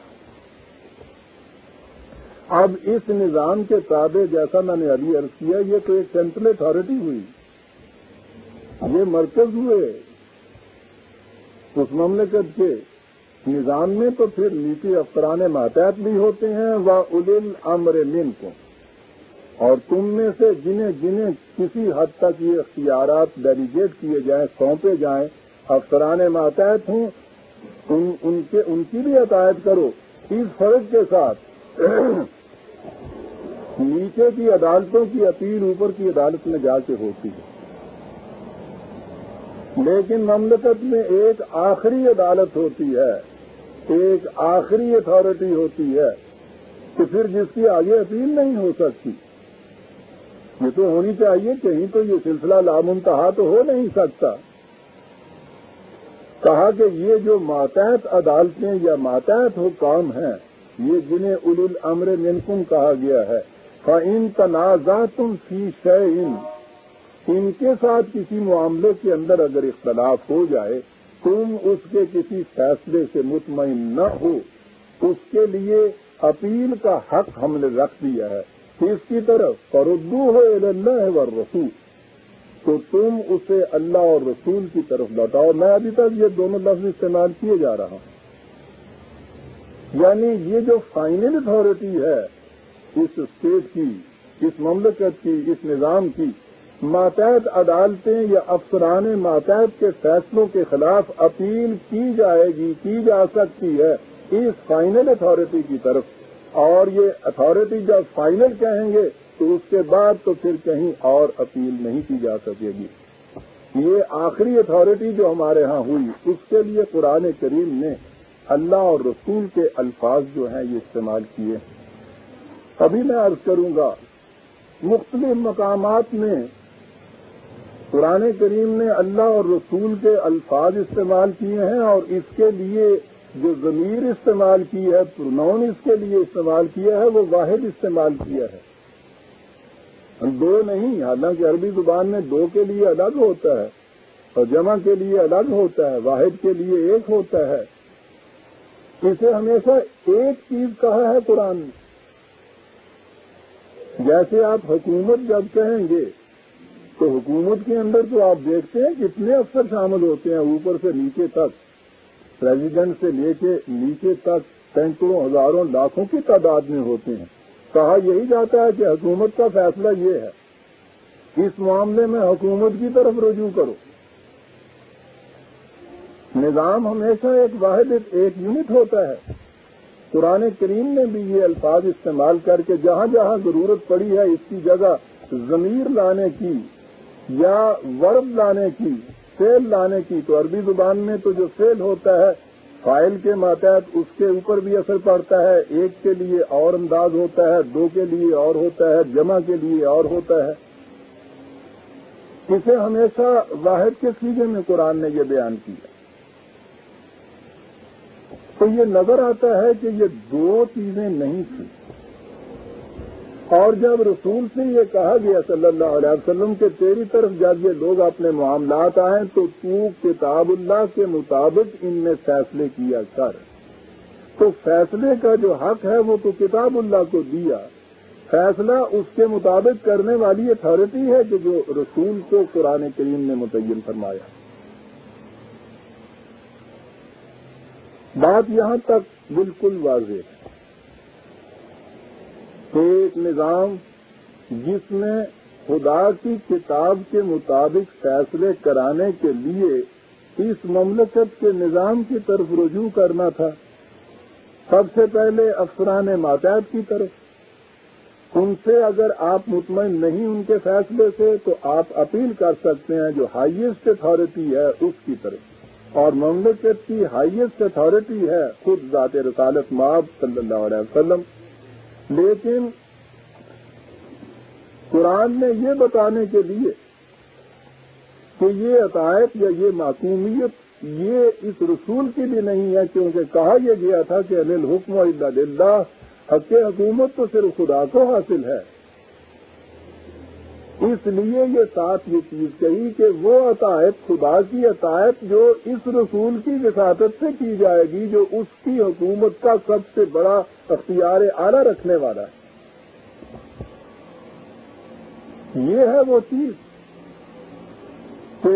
اب اس نظام کے تابع جیسا میں نے ابھی عرض کیا، یہ تو ایک سینٹرل اتھارٹی ہوئی، یہ مرکز ہوئے اس مملکت کے نظام میں، تو پھر نیچے افسران ماتحت بھی ہوتے ہیں وَأُولِي الْأَمْرِ مِنْكُمْ، اور تم میں سے جنہیں کسی حد تک یہ اختیارات ڈیلیگیٹ کیے جائیں، سونپے جائیں، افسران ماتحت ہوں، ان کی بھی اطاعت کرو، اس فرض کے ساتھ نیچے کی عدالتوں کی اپیل اوپر کی عدالت میں جا کے ہوتی ہے، لیکن مملکت میں ایک آخری عدالت ہوتی ہے، ایک آخری اتھارٹی ہوتی ہے کہ پھر جس کی آگے اپیل نہیں ہو سکتی۔ یہ تو ہونی چاہیے، کہیں تو یہ سلسلہ لامنتہا تو ہو نہیں سکتا۔ کہا کہ یہ جو ماتحت عدالتیں یا ماتحت حکام ہیں، یہ جنہیں اولو الامر منکم کہا گیا ہے، فَإِن تَنَازَعْتُمْ فِي شَيْءٍ، ان کے ساتھ کسی معاملے کے اندر اگر اختلاف ہو جائے، تم اس کے کسی فیصلے سے مطمئن نہ ہو، اس کے لیے اپیل کا حق ہم نے رکھ دیا ہے، اس کی طرف فَرُدُّوهُ إِلَى اللَّهِ وَالرَّسُولِ، تو تم اسے اللہ اور رسول کی طرف لوٹاؤ۔ میں ابھی تک یہ دونوں لفظ استعمال کیے جا رہا ہوں، یعنی یہ جو فائنل اتھارٹی ہے اس اسٹیٹ کی، اس مملکت کی، اس نظام کی، ماتحت عدالتیں یا افسران ماتحت کے فیصلوں کے خلاف اپیل کی جائے گی، کی جا سکتی ہے اس فائنل اتھارٹی کی طرف، اور یہ اتھارٹی جب فائنل کہیں گے تو اس کے بعد تو پھر کہیں اور اپیل نہیں کی جا سکے گی۔ یہ آخری اتھارٹی جو ہمارے ہاں ہوئی، اس کے لیے قرآن کریم نے اللہ اور رسول کے الفاظ جو ہیں یہ استعمال کیے۔ ابھی میں عرض کروں گا، مختلف مقامات میں قرآن کریم نے اللہ اور رسول کے الفاظ استعمال کیے ہیں، اور اس کے لیے جو ضمیر استعمال کی ہے، پروناؤن اس کے لیے استعمال کیا ہے، وہ واحد استعمال کیا ہے، دو نہیں۔ حالانکہ عربی زبان میں دو کے لیے الگ ہوتا ہے اور جمع کے لیے الگ ہوتا ہے، واحد کے لیے ایک ہوتا ہے۔ اسے ہمیشہ ایک چیز کہا ہے قرآن نے۔ جیسے آپ حکومت جب کہیں گے تو حکومت کے اندر تو آپ دیکھتے ہیں کتنے افسر شامل ہوتے ہیں، اوپر سے نیچے تک، پریزیڈنٹ سے لے کے نیچے تک سینکڑوں ہزاروں لاکھوں کی تعداد میں ہوتے ہیں۔ کہا یہی جاتا ہے کہ حکومت کا فیصلہ یہ ہے، اس معاملے میں حکومت کی طرف رجوع کرو۔ نظام ہمیشہ ایک واحد ایک یونٹ ہوتا ہے۔ قرآن کریم نے بھی یہ الفاظ استعمال کر کے جہاں جہاں ضرورت پڑی ہے اس کی جگہ ضمیر لانے کی یا ورب لانے کی، فعل لانے کی، تو عربی زبان میں تو جو فعل ہوتا ہے فاعل کے ماتحت اس کے اوپر بھی اثر پڑتا ہے، ایک کے لیے اور انداز ہوتا ہے، دو کے لیے اور ہوتا ہے، جمع کے لیے اور ہوتا ہے۔ اسے ہمیشہ واحد کے سیغے میں قرآن نے یہ بیان کیا، تو یہ نظر آتا ہے کہ یہ دو چیزیں نہیں تھیں۔ اور جب رسول سے یہ کہا گیا صلی اللہ علیہ وسلم کہ تیری طرف جب یہ لوگ اپنے معاملات آئیں تو کتاب اللہ کے مطابق ان میں فیصلے کیا کر، تو فیصلے کا جو حق ہے وہ تو کتاب اللہ کو دیا، فیصلہ اس کے مطابق کرنے والی اتھارٹی ہے کہ جو رسول کو قرآن کریم نے متعین فرمایا۔ بات یہاں تک بالکل واضح ہے۔ ایک نظام جس میں خدا کی کتاب کے مطابق فیصلے کرانے کے لیے اس مملکت کے نظام کی طرف رجوع کرنا تھا، سب سے پہلے افسران ماتحت کی طرف۔ ان سے اگر آپ مطمئن نہیں ان کے فیصلے سے تو آپ اپیل کر سکتے ہیں جو ہائیسٹ اتھارٹی ہے اس کی طرف، اور مملکت کی ہائیسٹ اتھارٹی ہے خود ذات رسالت مآب صلی اللہ علیہ وسلم۔ لیکن قرآن نے یہ بتانے کے لیے کہ یہ عطایت یا یہ معصومیت یہ اس رسول کی بھی نہیں ہے، کیونکہ کہا یہ گیا تھا کہ ان الحکم الا للہ، حق حکومت تو صرف خدا کو حاصل ہے۔ اس لیے یہ ساتھ یہ چیز کہی کہ وہ عطایت خدا کی عطایت جو اس رسول کی وساطت سے کی جائے گی، جو اس کی حکومت کا سب سے بڑا اختیار اعلیٰ رکھنے والا ہے، یہ ہے وہ چیز کہ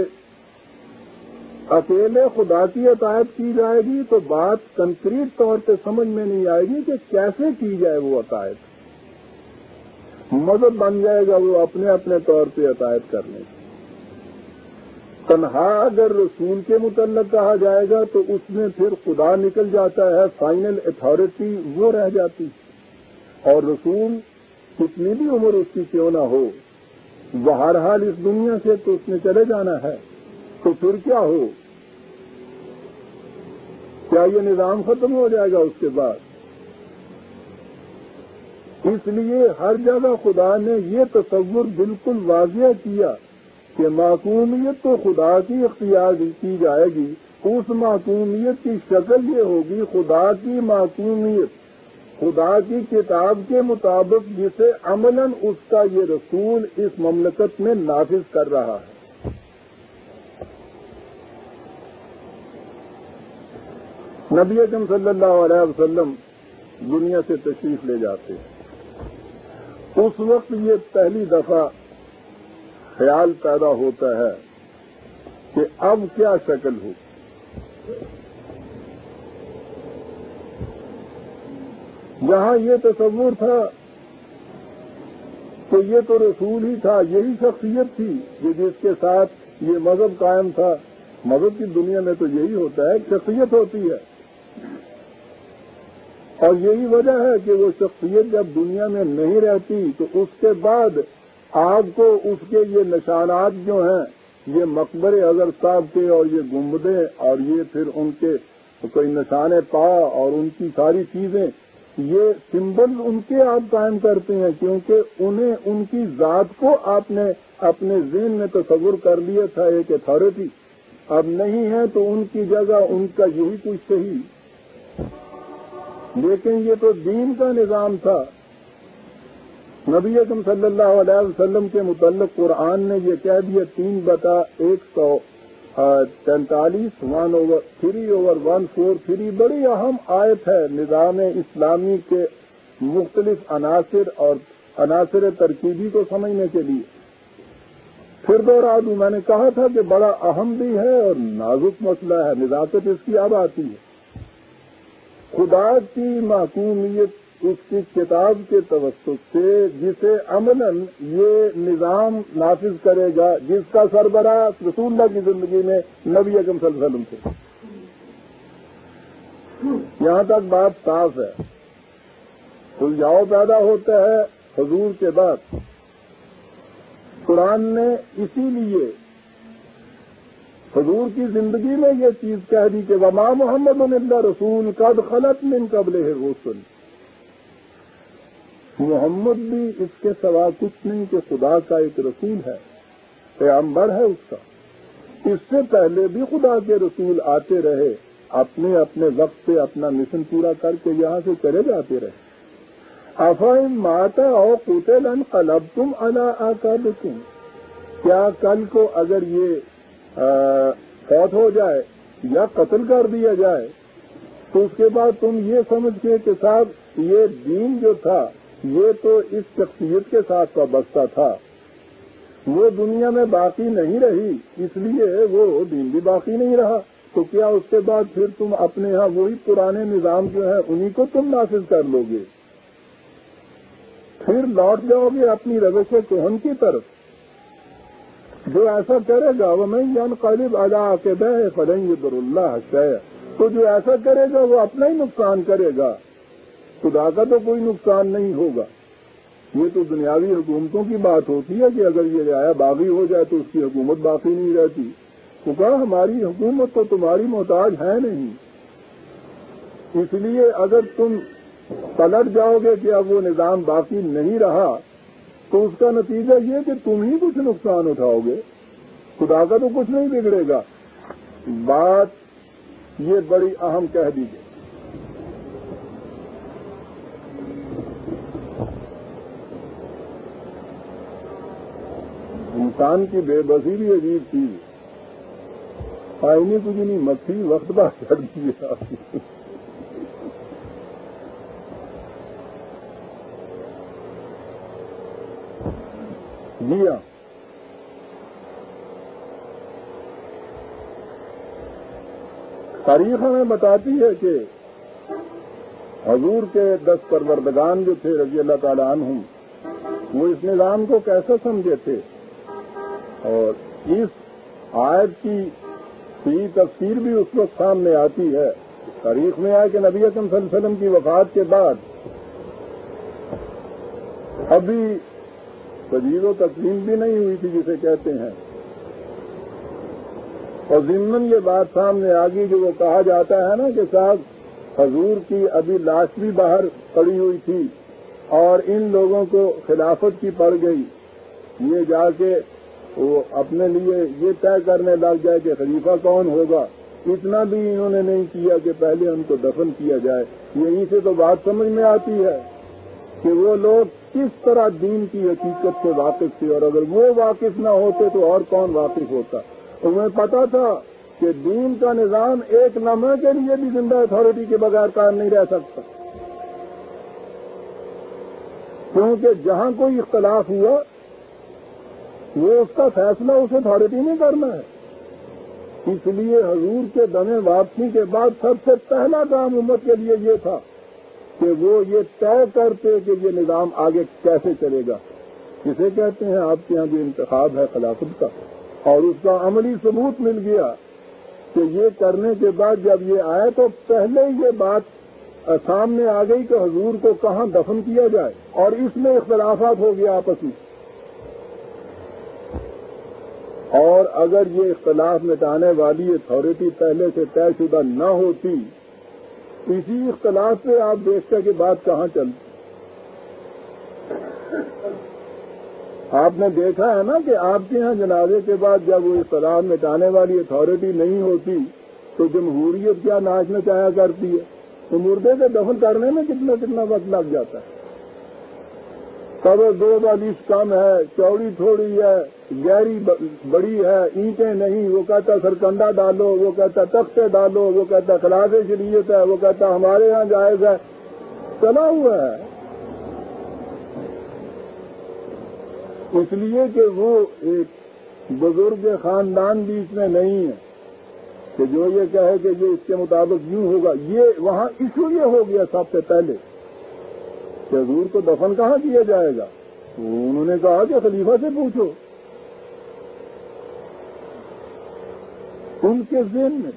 اکیلے خدا کی عطایت کی جائے گی تو بات کنکریٹ طور پہ سمجھ میں نہیں آئے گی کہ کیسے کی جائے وہ عطایت۔ مذہب بن جائے گا وہ اپنے اپنے طور پہ عطایت کرنے کی۔ تنہا اگر رسول کے متعلق کہا جائے گا تو اس میں پھر خدا نکل جاتا ہے، فائنل اتھارٹی وہ رہ جاتی، اور رسول کتنی بھی عمر اس کی کیوں نہ ہو، بہرحال اس دنیا سے تو اس نے چلے جانا ہے، تو پھر کیا ہو؟ کیا یہ نظام ختم ہو جائے گا اس کے بعد؟ اس لیے ہر جگہ خدا نے یہ تصور بالکل واضح کیا کہ معصومیت تو خدا کی اختیار کی جائے گی، اس معصومیت کی شکل یہ ہوگی خدا کی معصومیت، خدا کی کتاب کے مطابق جسے عملاً اس کا یہ رسول اس مملکت میں نافذ کر رہا ہے۔ نبی اکرم صلی اللہ علیہ وسلم دنیا سے تشریف لے جاتے ہیں، اس وقت یہ پہلی دفعہ خیال پیدا ہوتا ہے کہ اب کیا شکل ہو۔ جہاں یہ تصور تھا کہ یہ تو رسول ہی تھا، یہی شخصیت تھی کہ جس کے ساتھ یہ مذہب قائم تھا۔ مذہب کی دنیا میں تو یہی ہوتا ہے، شخصیت ہوتی ہے، اور یہی وجہ ہے کہ وہ شخصیت جب دنیا میں نہیں رہتی تو اس کے بعد آپ کو اس کے یہ نشانات جو ہیں، یہ مقبرے حضرت صاحب کے اور یہ گنبدیں اور یہ پھر ان کے کوئی نشان پا اور ان کی ساری چیزیں، یہ سمبل ان کے آپ قائم کرتے ہیں، کیونکہ انہیں ان کی ذات کو آپ نے اپنے ذہن میں تصور کر لیا تھا ایک اتھارٹی، اب نہیں ہے تو ان کی جگہ ان کا یہی کچھ صحیح۔ لیکن یہ تو دین کا نظام تھا۔ نبی اکرم صلی اللہ علیہ وسلم کے متعلق قرآن نے یہ کہہ دیا 3/143 1/3/143 بڑی اہم آیت ہے نظام اسلامی کے مختلف عناصر اور عناصر ترکیبی کو سمجھنے کے لیے۔ پھر دوہرا دوں، میں نے کہا تھا کہ بڑا اہم بھی ہے اور نازک مسئلہ ہے، نزاکت اس کی اب آتی ہے۔ خدا کی معصومیت اس کی کتاب کے توسط سے جسے عملاً یہ نظام نافذ کرے گا، جس کا سربراہ رسول اللہ کی زندگی میں نبی اکرم صلی اللہ علیہ وسلم تھے۔ یہاں تک بات صاف ہے۔ الجھاؤ پیدا ہوتا ہے حضور کے بعد۔ قرآن نے اسی لیے حضور کی زندگی میں یہ چیز کہہ دی کہ وما محمد الا رسول قد خلت من قبلہ الرسل، محمد بھی اس کے سوا کچھ نہیں کہ خدا کا ایک رسول ہے، پیغمبر ہے اس کا۔ اس سے پہلے بھی خدا کے رسول آتے رہے، اپنے اپنے وقت سے اپنا مشن پورا کر کے یہاں سے چلے جاتے رہے۔ افإن مات او قتل انقلبتم علی اعقابکم، کیا کل کو اگر یہ فوت ہو جائے یا قتل کر دیا جائے تو اس کے بعد تم یہ سمجھ کے کہ صاحب یہ دین جو تھا یہ تو اس شخصیت کے ساتھ وابستہ تھا، وہ دنیا میں باقی نہیں رہی، اس لیے وہ دین بھی باقی نہیں رہا، تو کیا اس کے بعد پھر تم اپنے ہاں وہی پرانے نظام جو ہے انہی کو تم نافذ کر لو گے؟ پھر لوٹ جاؤ گے اپنی روش کہن کی طرف. جو ایسا کرے گا وَمَن يَنْقَلِبْ عَلَىٰ عَقِبَيْهِ فَلَن يَضُرَّ اللَّهَ شَيْئًا، تو جو ایسا کرے گا وہ اپنا ہی نقصان کرے گا، خدا کا تو کوئی نقصان نہیں ہوگا. یہ تو دنیاوی حکومتوں کی بات ہوتی ہے کہ اگر یہ رعایا باغی ہو جائے تو اس کی حکومت باقی نہیں رہتی. تو کہا ہماری حکومت تو تمہاری محتاج ہے نہیں، اس لیے اگر تم پلٹ جاؤ گے کہ اب وہ نظام باقی نہیں رہا تو اس کا نتیجہ یہ کہ تم ہی کچھ نقصان اٹھاؤ گے، خدا کا تو کچھ نہیں بگڑے گا. بات یہ بڑی اہم کہہ دی گئی. انسان کی بے بسی بھی عجیب چیز ہے. آئینی کچھ نہیں مکھی وقت بات کر دی ہے. جی ہاں، تاریخ ہمیں بتاتی ہے کہ حضور کے 10 پروردگان جو تھے رضی اللہ تعالیٰ عنہم، وہ اس نظام کو کیسا سمجھے تھے. اور اس آیت کی صحیح تفسیر بھی اس وقت سامنے آتی ہے. تاریخ میں آئے کہ نبی اکرم صلی اللہ علیہ وسلم کی وفات کے بعد ابھی تجہیز و تقسیم بھی نہیں ہوئی تھی جسے کہتے ہیں، اور ضمن یہ بات سامنے آ گئی جو وہ کہا جاتا ہے نا کہ صاحب حضور کی ابھی لاش بھی باہر پڑی ہوئی تھی اور ان لوگوں کو خلافت کی پڑ گئی. یہ جا کے وہ اپنے لیے یہ طے کرنے لگ جائے کہ خلیفہ کون ہوگا. اتنا بھی انہوں نے نہیں کیا کہ پہلے ان کو دفن کیا جائے. یہیں سے تو بات سمجھ میں آتی ہے کہ وہ لوگ کس طرح دین کی حقیقت سے واقف تھے، اور اگر وہ واقف نہ ہوتے تو اور کون واقف ہوتا. انہیں پتا تھا کہ دین کا نظام ایک لمحے کے لیے بھی زندہ اتھارٹی کے بغیر قائم نہیں رہ سکتا، کیونکہ جہاں کوئی اختلاف ہوا وہ اس کا فیصلہ اس اتھارٹی نے کرنا ہے. اس لیے حضور کے دم واپسی کے بعد سب سے پہلا کام امت کے لیے یہ تھا کہ وہ یہ طے کرتے کہ یہ نظام آگے کیسے چلے گا. جسے کہتے ہیں آپ کے یہاں جو انتخاب ہے خلافت کا، اور اس کا عملی ثبوت مل گیا کہ یہ کرنے کے بعد جب یہ آئے تو پہلے یہ بات سامنے آ گئی کہ حضور کو کہاں دفن کیا جائے، اور اس میں اختلافات ہو گیا آپس میں. اور اگر یہ اختلاف مٹانے والی اتھارٹی پہلے سے طے شدہ نہ ہوتی، اسی اختلاف پہ آپ دیکھتے کہ بات کہاں چلتی. آپ نے دیکھا ہے نا کہ آپ کے ہاں جنازے کے بعد جب وہ اختلاف مٹانے والی اتھارٹی نہیں ہوتی تو جمہوریت کیا ناچ نچایا کرتی ہے. تو مردے کے دفن کرنے میں کتنا وقت لگ جاتا ہے. قبر 2 بالش کم ہے، چوڑی تھوڑی ہے، گہری بڑی ہے، اینٹیں نہیں، وہ کہتا سرکنڈا ڈالو، وہ کہتا تختے ڈالو، وہ کہتا خلاف شریعت ہے، وہ کہتا ہمارے ہاں جائز ہے. چلا ہوا ہے. اس لیے کہ وہ ایک بزرگ خاندان بھی اس میں نہیں ہے کہ جو یہ کہے کہ یہ اس کے مطابق یوں ہوگا. یہ وہاں ایشو یہ ہو گیا سب سے پہلے کہ حضور کو دفن کہاں کیا جائے گا. انہوں نے کہا کہ خلیفہ سے پوچھو. ان کے ذہن میں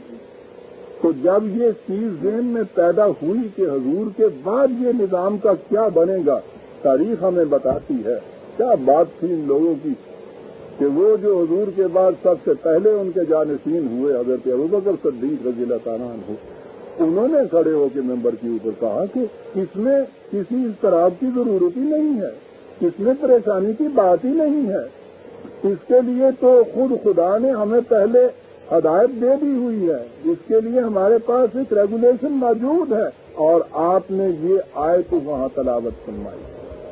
تو جب یہ چیز ذہن میں پیدا ہوئی کہ حضور کے بعد یہ نظام کا کیا بنے گا، تاریخ ہمیں بتاتی ہے کیا بات تھی ان لوگوں کی کہ وہ جو حضور کے بعد سب سے پہلے ان کے جانشین ہوئے حضرت ابوبکر صدیق رضی اللہ تعالیٰ عنہ، انہوں نے کھڑے ہو کے ممبر کے اوپر کہا کہ اس میں کسی اضطراب کی ضرورت ہی نہیں ہے، اس میں پریشانی کی بات ہی نہیں ہے. اس کے لیے تو خود خدا نے ہمیں پہلے ہدایت دے دی ہوئی ہے، اس کے لیے ہمارے پاس ایک ریگولیشن موجود ہے. اور آپ نے یہ آیت وہاں تلاوت فرمائی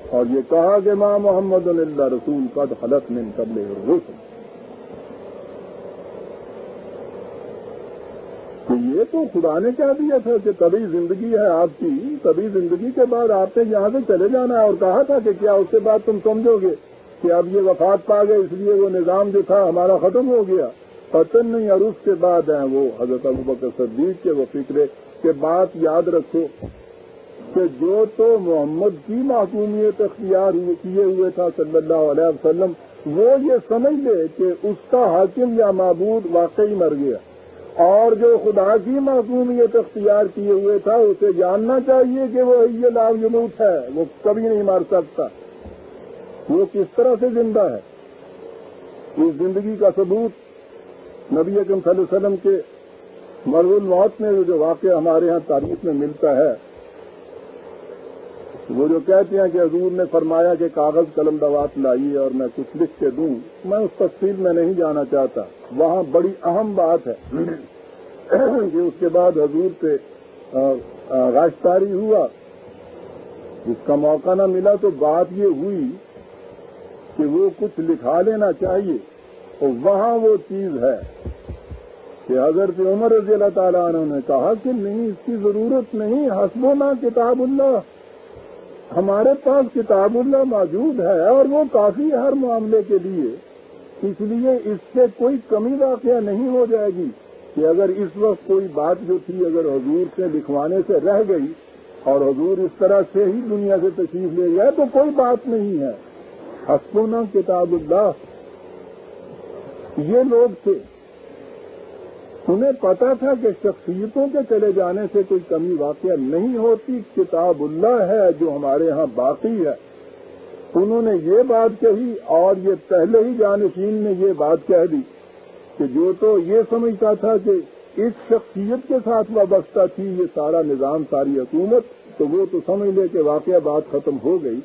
اور یہ کہا کہ ما محمد الا رسول قد خلت من قبلہ الرسل. تو یہ تو خدا نے کہہ دیا تھا کہ تبھی زندگی ہے آپ کی، تبھی زندگی کے بعد آپ نے یہاں سے چلے جانا ہے. اور کہا تھا کہ کیا اس کے بعد تم سمجھو گے کہ اب یہ وفات پا گئے اس لیے وہ نظام جو تھا ہمارا ختم ہو گیا. پتن نہیں. اور اس کے بعد ہیں وہ حضرت ابوبکر صدیق کے وہ فکرے کہ بات یاد رکھو کہ جو تو محمد کی معصومیت اختیار کیے ہوئے تھا صلی اللہ علیہ وسلم، وہ یہ سمجھ لے کہ اس کا حاکم یا معبود واقعی مر گیا، اور جو خدا کی معصومیت اختیار کیے ہوئے تھا اسے جاننا چاہیے کہ وہ حی لا یموت ہے، وہ کبھی نہیں مر سکتا۔ وہ کس طرح سے زندہ ہے؟ اس زندگی کا ثبوت نبی اکرم صلی اللہ علیہ وسلم کے مرض الموت میں جو واقعہ ہمارے ہاں تاریخ میں ملتا ہے، وہ جو کہتے ہیں کہ حضور نے فرمایا کہ کاغذ قلم دوات لائیے اور میں کچھ لکھ کے دوں، میں اس تفصیل میں نہیں جانا چاہتا۔ وہاں بڑی اہم بات ہے کہ اس کے بعد حضور پہ غاشتاری ہوا، اس کا موقع نہ ملا تو بات یہ ہوئی کہ وہ کچھ لکھا لینا چاہیے، اور وہاں وہ چیز ہے کہ حضرت عمر رضی اللہ تعالیٰ عنہ نے کہا کہ نہیں، اس کی ضرورت نہیں، حسبنا کتاب اللہ، ہمارے پاس کتاب اللہ موجود ہے اور وہ کافی ہے ہر معاملے کے لیے، اس لیے اس سے کوئی کمی واقعہ نہیں ہو جائے گی کہ اگر اس وقت کوئی بات جو تھی اگر حضور سے لکھوانے سے رہ گئی اور حضور اس طرح سے ہی دنیا سے تشریف لے گیا تو کوئی بات نہیں ہے۔ حسبنا کتاب اللہ، یہ لوگ تھے، انہیں پتا تھا کہ شخصیتوں کے چلے جانے سے کوئی کمی واقعہ نہیں ہوتی، کتاب اللہ ہے جو ہمارے ہاں باقی ہے۔ انہوں نے یہ بات کہی اور یہ پہلے ہی جانشین نے یہ بات کہہ دی کہ جو تو یہ سمجھتا تھا کہ اس شخصیت کے ساتھ وابستہ تھی یہ سارا نظام، ساری حکومت، تو وہ تو سمجھ لے کہ واقعہ بات ختم ہو گئی،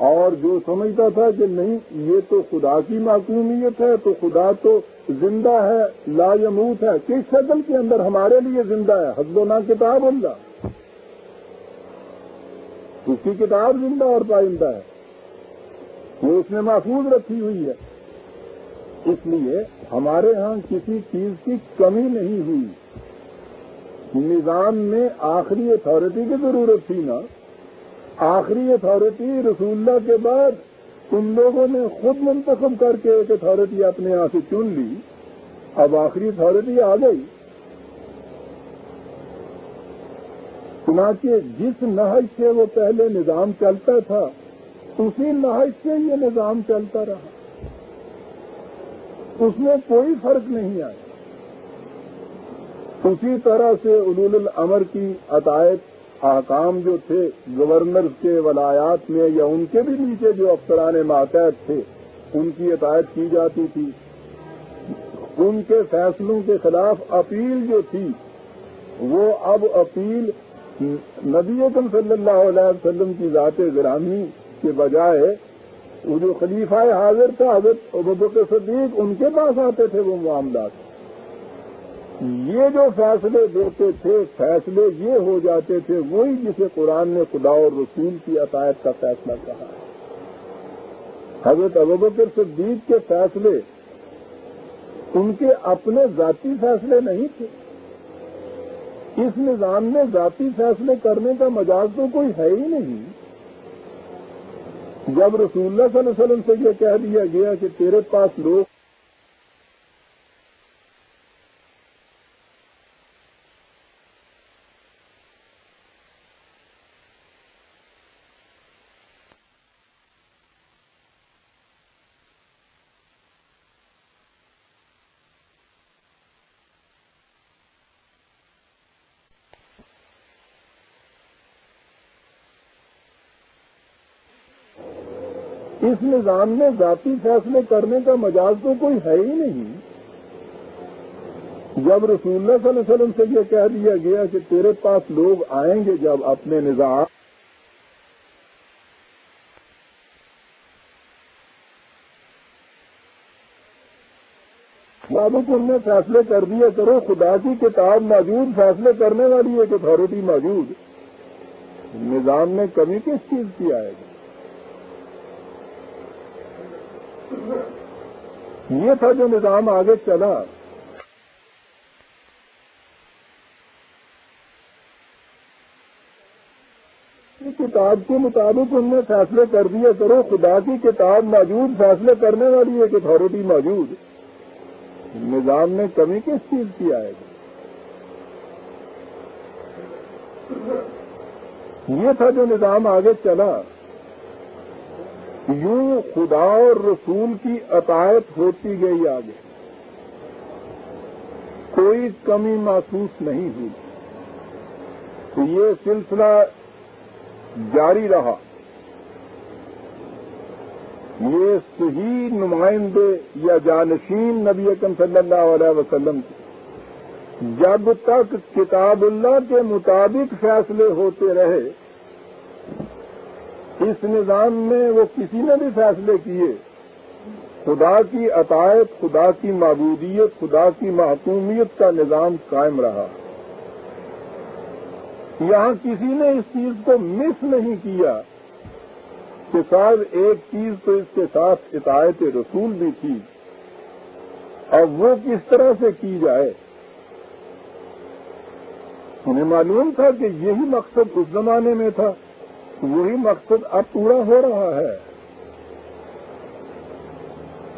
اور جو سمجھتا تھا کہ نہیں یہ تو خدا کی معصومیت ہے تو خدا تو زندہ ہے، لا یموت ہے، کس شکل کے اندر ہمارے لیے زندہ ہے؟ حسبنا کتاب اللہ، اس کی کتاب زندہ اور پائندہ ہے، وہ اس نے محفوظ رکھی ہوئی ہے۔ اس لیے ہمارے ہاں کسی چیز کی کمی نہیں ہوئی۔ نظام میں آخری اتھارٹی کی ضرورت تھی نا، آخری اتھارٹی رسول اللہ کے بعد تم لوگوں نے خود منتخب کر کے ایک اتھارٹی اپنے یہاں سے چن لی، اب آخری اتھارٹی آ گئی۔ چنانچہ جس نہج سے وہ پہلے نظام چلتا تھا اسی نہج سے یہ نظام چلتا رہا، اس میں کوئی فرق نہیں آیا۔ اسی طرح سے اولو الامر کی عطایت احکام جو تھے گورنر کے ولایات میں یا ان کے بھی نیچے جو افسران ماتحت تھے ان کی عطایت کی جاتی تھی، ان کے فیصلوں کے خلاف اپیل جو تھی وہ اب اپیل نبی اکرم صلی اللہ علیہ وسلم کی ذات گرامی کے بجائے وہ جو خلیفہ حاضر تھا حضرت ابوبکر صدیق ان کے پاس آتے تھے وہ معاملات۔ یہ جو فیصلے دیتے تھے فیصلے یہ ہو جاتے تھے وہی جسے قرآن نے خدا اور رسول کی عطایت کا فیصلہ کہا ہے۔ حضرت ابوبکر صدیق کے فیصلے ان کے اپنے ذاتی فیصلے نہیں تھے۔ اس نظام میں ذاتی فیصلے کرنے کا مجاز تو کوئی ہے ہی نہیں۔ جب رسول اللہ صلی اللہ علیہ وسلم سے یہ کہہ دیا گیا کہ تیرے پاس لوگ اس نظام میں ذاتی فیصلے کرنے کا مجاز تو کوئی ہے ہی نہیں۔ جب رسول اللہ صلی اللہ علیہ وسلم سے یہ کہہ دیا گیا کہ تیرے پاس لوگ آئیں گے جب اپنے نظام ان میں فیصلے کر دیا کرو، خدا کی کتاب موجود، فیصلے کرنے والی ایک اتھارٹی موجود، نظام میں کمی کس چیز کی آئے گی؟ یہ تھا جو نظام آگے چلا۔ کتاب کے مطابق ان میں فیصلے کر دیا کرو، خدا کی کتاب موجود، فیصلے کرنے والی ایک اتھارٹی موجود، نظام میں کمی کس چیز کی آئے گی؟ یہ تھا جو نظام آگے چلا. یوں خدا اور رسول کی اطاعت ہوتی گئی آگے, کوئی کمی محسوس نہیں ہوئی. تو یہ سلسلہ جاری رہا. یہ صحیح نمائندے یا جانشین نبی اکرم صلی اللہ علیہ وسلم کی جب تک کتاب اللہ کے مطابق فیصلے ہوتے رہے, اس نظام میں وہ کسی نے بھی فیصلے کیے, خدا کی اطاعت, خدا کی معبودیت, خدا کی محکومیت کا نظام قائم رہا. یہاں کسی نے اس چیز کو مس نہیں کیا کہ صاحب ایک چیز تو اس کے ساتھ اطاعت رسول بھی تھی, اور وہ کس طرح سے کی جائے. انہیں معلوم تھا کہ یہی مقصد اس زمانے میں تھا, وہی مقصد اب پورا ہو رہا ہے.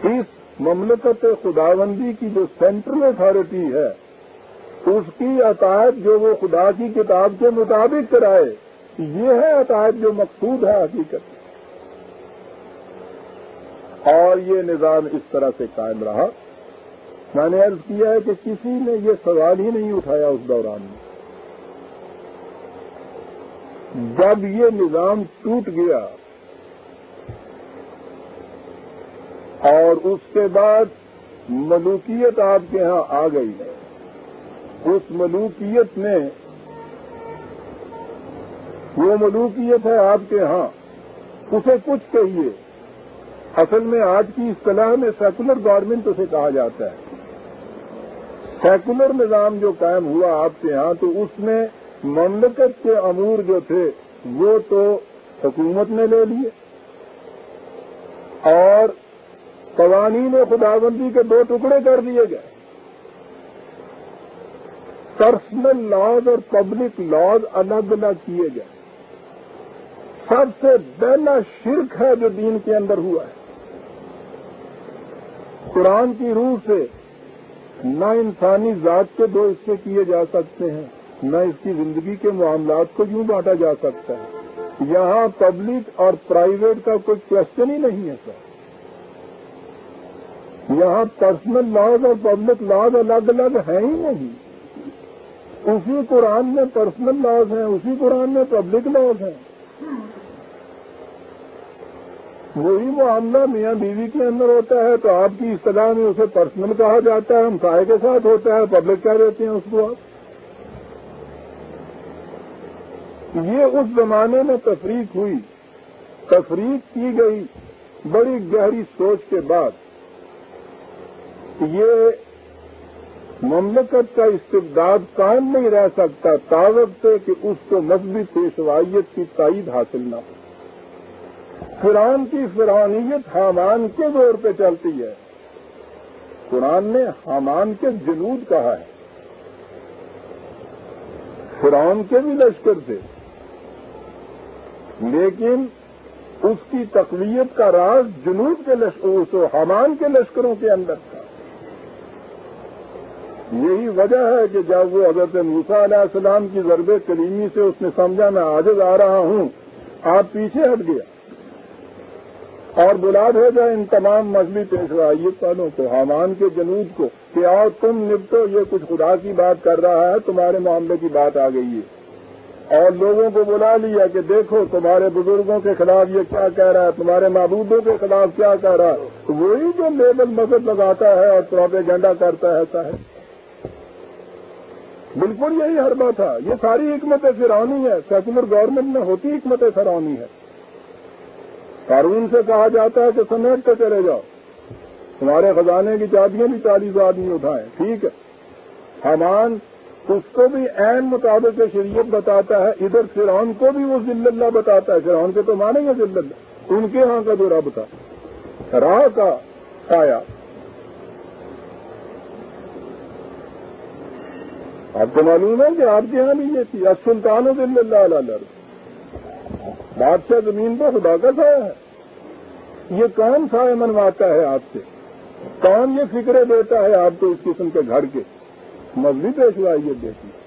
اس مملکت خداوندی کی جو سینٹرل اتھارٹی ہے, اس کی اطاعت جو وہ خدا کی کتاب کے مطابق کرائے, یہ ہے اطاعت جو مقصود ہے حقیقت. اور یہ نظام اس طرح سے قائم رہا. میں نے عرض کیا ہے کہ کسی نے یہ سوال ہی نہیں اٹھایا اس دوران میں. جب یہ نظام ٹوٹ گیا اور اس کے بعد ملوکیت آپ کے ہاں آ گئی, اس ملوکیت میں وہ ملوکیت ہے آپ کے ہاں, اسے کچھ کہیے. اصل میں آج کی اصطلاح میں سیکولر گورنمنٹ اسے کہا جاتا ہے. سیکولر نظام جو قائم ہوا آپ کے ہاں, تو اس میں مملکت کے امور جو تھے وہ تو حکومت نے لے لیے, اور قوانین خداوندی کے 2 ٹکڑے کر دیے گئے. پرسنل لاز اور پبلک لاز الگ الگ کیے گئے. سب سے پہلا شرک ہے جو دین کے اندر ہوا ہے. قرآن کی روح سے نہ انسانی ذات کے 2 حصے کیے جا سکتے ہیں, نہ اس کی زندگی کے معاملات کو یوں بانٹا جا سکتا ہے. یہاں پبلک اور پرائیویٹ کا کوئی کوشچن ہی نہیں ہے سر. یہاں پرسنل لاز اور پبلک لاز الگ الگ ہیں ہی نہیں. اسی قرآن میں پرسنل لاز ہیں, اسی قرآن میں پبلک لاز ہیں. وہی معاملہ میاں بیوی کے اندر ہوتا ہے تو آپ کی اصطلاح میں اسے پرسنل کہا جاتا ہے, ہمسائے کے ساتھ ہوتا ہے, پبلک کیا دیتے ہیں اس کو آپ. یہ اس زمانے میں تفریق ہوئی, تفریق کی گئی بڑی گہری سوچ کے بعد. یہ مملکت کا استبداد قائم نہیں رہ سکتا تاوقت سے کہ اس کو مذہبی پیشوائیت کی تائید حاصل نہ ہو. فرعون کی فرعونیت حامان کے زور پہ چلتی ہے. قرآن نے حامان کے جنود کہا ہے. فرعون کے بھی لشکر تھے, لیکن اس کی تقویت کا راز جنود کے لشکروں, حامان کے لشکروں کے اندر تھا. یہی وجہ ہے کہ جب وہ حضرت موسیٰ علیہ السلام کی ضرب کلیمی سے اس نے سمجھا میں عاجز آ رہا ہوں, آپ پیچھے ہٹ گیا اور بلا بھیجا ان تمام مذہبی پیشوائیت والوں کو, حامان کے جنود کو, کہ آؤ تم نپٹو, یہ کچھ خدا کی بات کر رہا ہے, تمہارے معاملے کی بات آ گئی ہے. اور لوگوں کو بلا لیا کہ دیکھو تمہارے بزرگوں کے خلاف یہ کیا کہہ رہا ہے, تمہارے معبودوں کے خلاف کیا کہہ رہا ہے. وہی جو لیبل مذہب لگاتا ہے اور پروپیگنڈا کرتا ہے صاحب. بالکل یہی حربہ تھا. یہ ساری حکمت فرعونی ہے. سیکولر گورنمنٹ میں ہوتی حکمت فرعونی ہے. قارون سے کہا جاتا ہے کہ سمیٹ کے چلے جاؤ, تمہارے خزانے کی چابیاں بھی 40 آدمی اٹھائیں. ٹھیک ہے, حامان اس کو بھی عین مطابق شریعت بتاتا ہے, ادھر فرعون کو بھی وہ ذل اللہ بتاتا ہے. فرعون کے تو مانیں گے ذل اللہ, ان کے ہاں کا جو رب تھا راہ کا سایہ. آپ کو معلوم ہے کہ آپ کے یہاں بھی یہ تھی, السلطان ذل اللہ علی الارض, بادشاہ زمین پہ خدا کا سایہ ہے. یہ کون سایہ منواتا ہے آپ سے, کون یہ فکرے دیتا ہے آپ کو اس قسم کے گھر کے, مذہبی پیشوائیت دیتی ہے.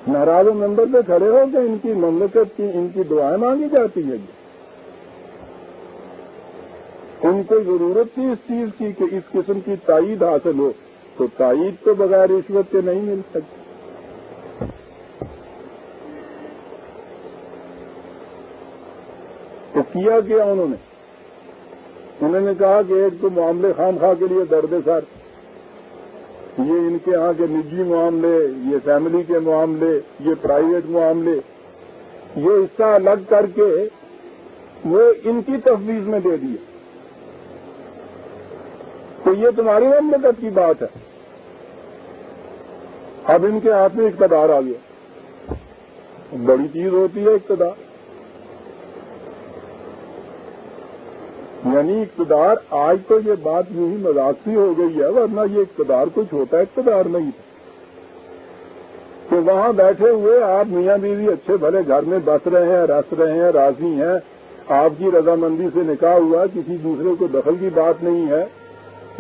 محراب و منبر پہ کھڑے ہو کہ ان کی مملکت کی ان کی دعائیں مانگی جاتی ہے؟ ان کو ضرورت تھی اس چیز کی کہ اس قسم کی تائید حاصل ہو، تو تائید تو بغیر رشوت کے نہیں مل سکتی۔ تو کیا انہوں نے کہا کہ ایک تو معاملے خام خواہ کے لیے درد سر، یہ ان کے ہاں کے نجی معاملے، یہ فیملی کے معاملے، یہ پرائیویٹ معاملے، یہ حصہ الگ کر کے وہ ان کی تفویض میں دے دیے، تو یہ تمہاری مملکت کی بات ہے۔ اب ان کے ہاتھ میں اقتدار آ گیا، بڑی چیز ہوتی ہے اقتدار، یعنی اقتدار آج تو یہ بات یوں ہی مذاق سی ہو گئی ہے، ورنہ یہ اقتدار کچھ ہوتا ہے اقتدار نہیں تھا کہ وہاں بیٹھے ہوئے آپ میاں بیوی اچھے بھلے گھر میں بس رہے ہیں، رس رہے ہیں، راضی ہیں، آپ کی رضامندی سے نکاح ہوا، کسی دوسرے کو دخل کی بات نہیں ہے،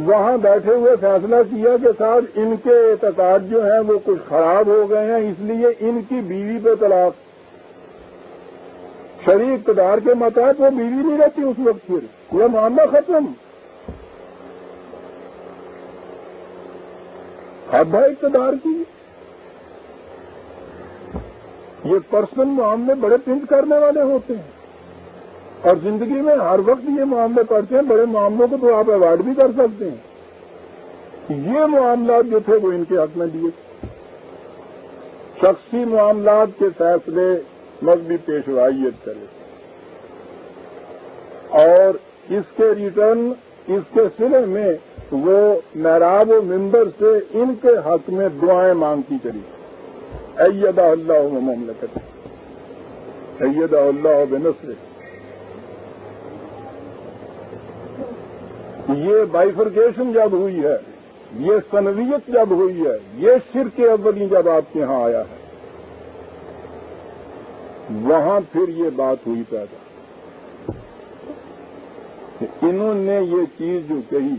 وہاں بیٹھے ہوئے فیصلہ کیا کہ صاحب ان کے اعتقاد جو ہیں وہ کچھ خراب ہو گئے ہیں، اس لیے ان کی بیوی پہ طلاق۔ شرعی اقتدار کے مطابق وہ بیوی نہیں رہتی اس وقت، پھر یہ معاملہ ختم۔ حد ہے اقتدار کی۔ یہ پرسنل معاملے بڑے پنچ کرنے والے ہوتے ہیں، اور زندگی میں ہر وقت یہ معاملے پڑتے ہیں۔ بڑے معاملوں کو تو آپ ایوارڈ بھی کر سکتے ہیں، یہ معاملات جو تھے وہ ان کے حق میں دیے۔ شخصی معاملات کے فیصلے مذہبی پیشوائیت کرے، اور اس کے ریٹرن، اس کے صلے میں وہ محراب و منبر سے ان کے حق میں دعائیں مانگتی چلی۔ ایدہ اللہ و مملکت، ایدہ اللہ بنصرہ۔ یہ بائیفرکیشن جب ہوئی ہے، یہ سنویت جب ہوئی ہے، یہ شرک اولی جب آپ کے ہاں آیا ہے، وہاں پھر یہ بات ہوئی پیدا کہ انہوں نے یہ چیز جو کہی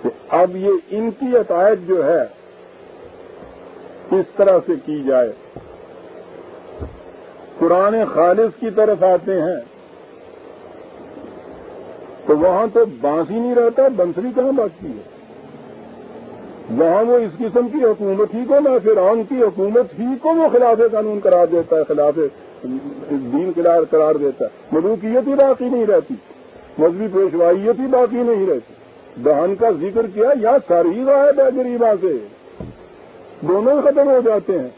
کہ اب یہ ان کی عطایت جو ہے اس طرح سے کی جائے۔ قرآن خالص کی طرف آتے ہیں تو وہاں تو بانس ہی نہیں رہتا، بنسری کہاں بچتی ہے؟ وہاں وہ اس قسم کی حکومت ہی کو، نہ فرعون کی حکومت ہی کو وہ خلاف قانون قرار دیتا ہے، خلاف دین قرار دیتا ہے۔ ملوکیت ہی باقی نہیں رہتی، مذہبی پیشوائیت ہی باقی نہیں رہتی۔ دہن کا ذکر کیا، یا سر ہی غائب ہے غریباں سے، دونوں ختم ہو جاتے ہیں۔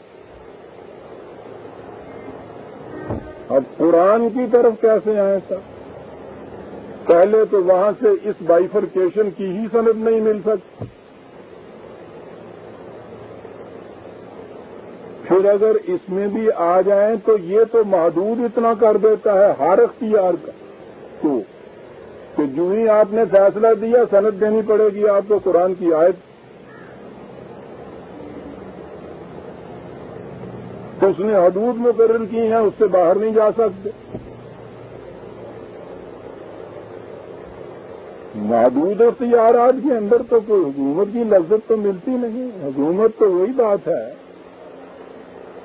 اب قرآن کی طرف کیسے آئے سر؟ پہلے تو وہاں سے اس بائیفرکیشن کی ہی سند نہیں مل سکتی، پھر اگر اس میں بھی آ جائیں تو یہ تو محدود اتنا کر دیتا ہے ہر اختیار کا، تو کہ جو ہی آپ نے فیصلہ دیا سند دینی پڑے گی آپ کو قرآن کی آیت، تو اس نے حدود مقرر کی ہیں، اس سے باہر نہیں جا سکتے۔ محدود اختیارات کے اندر تو کوئی حکومت کی لذت تو ملتی نہیں۔ حکومت تو وہی بات ہے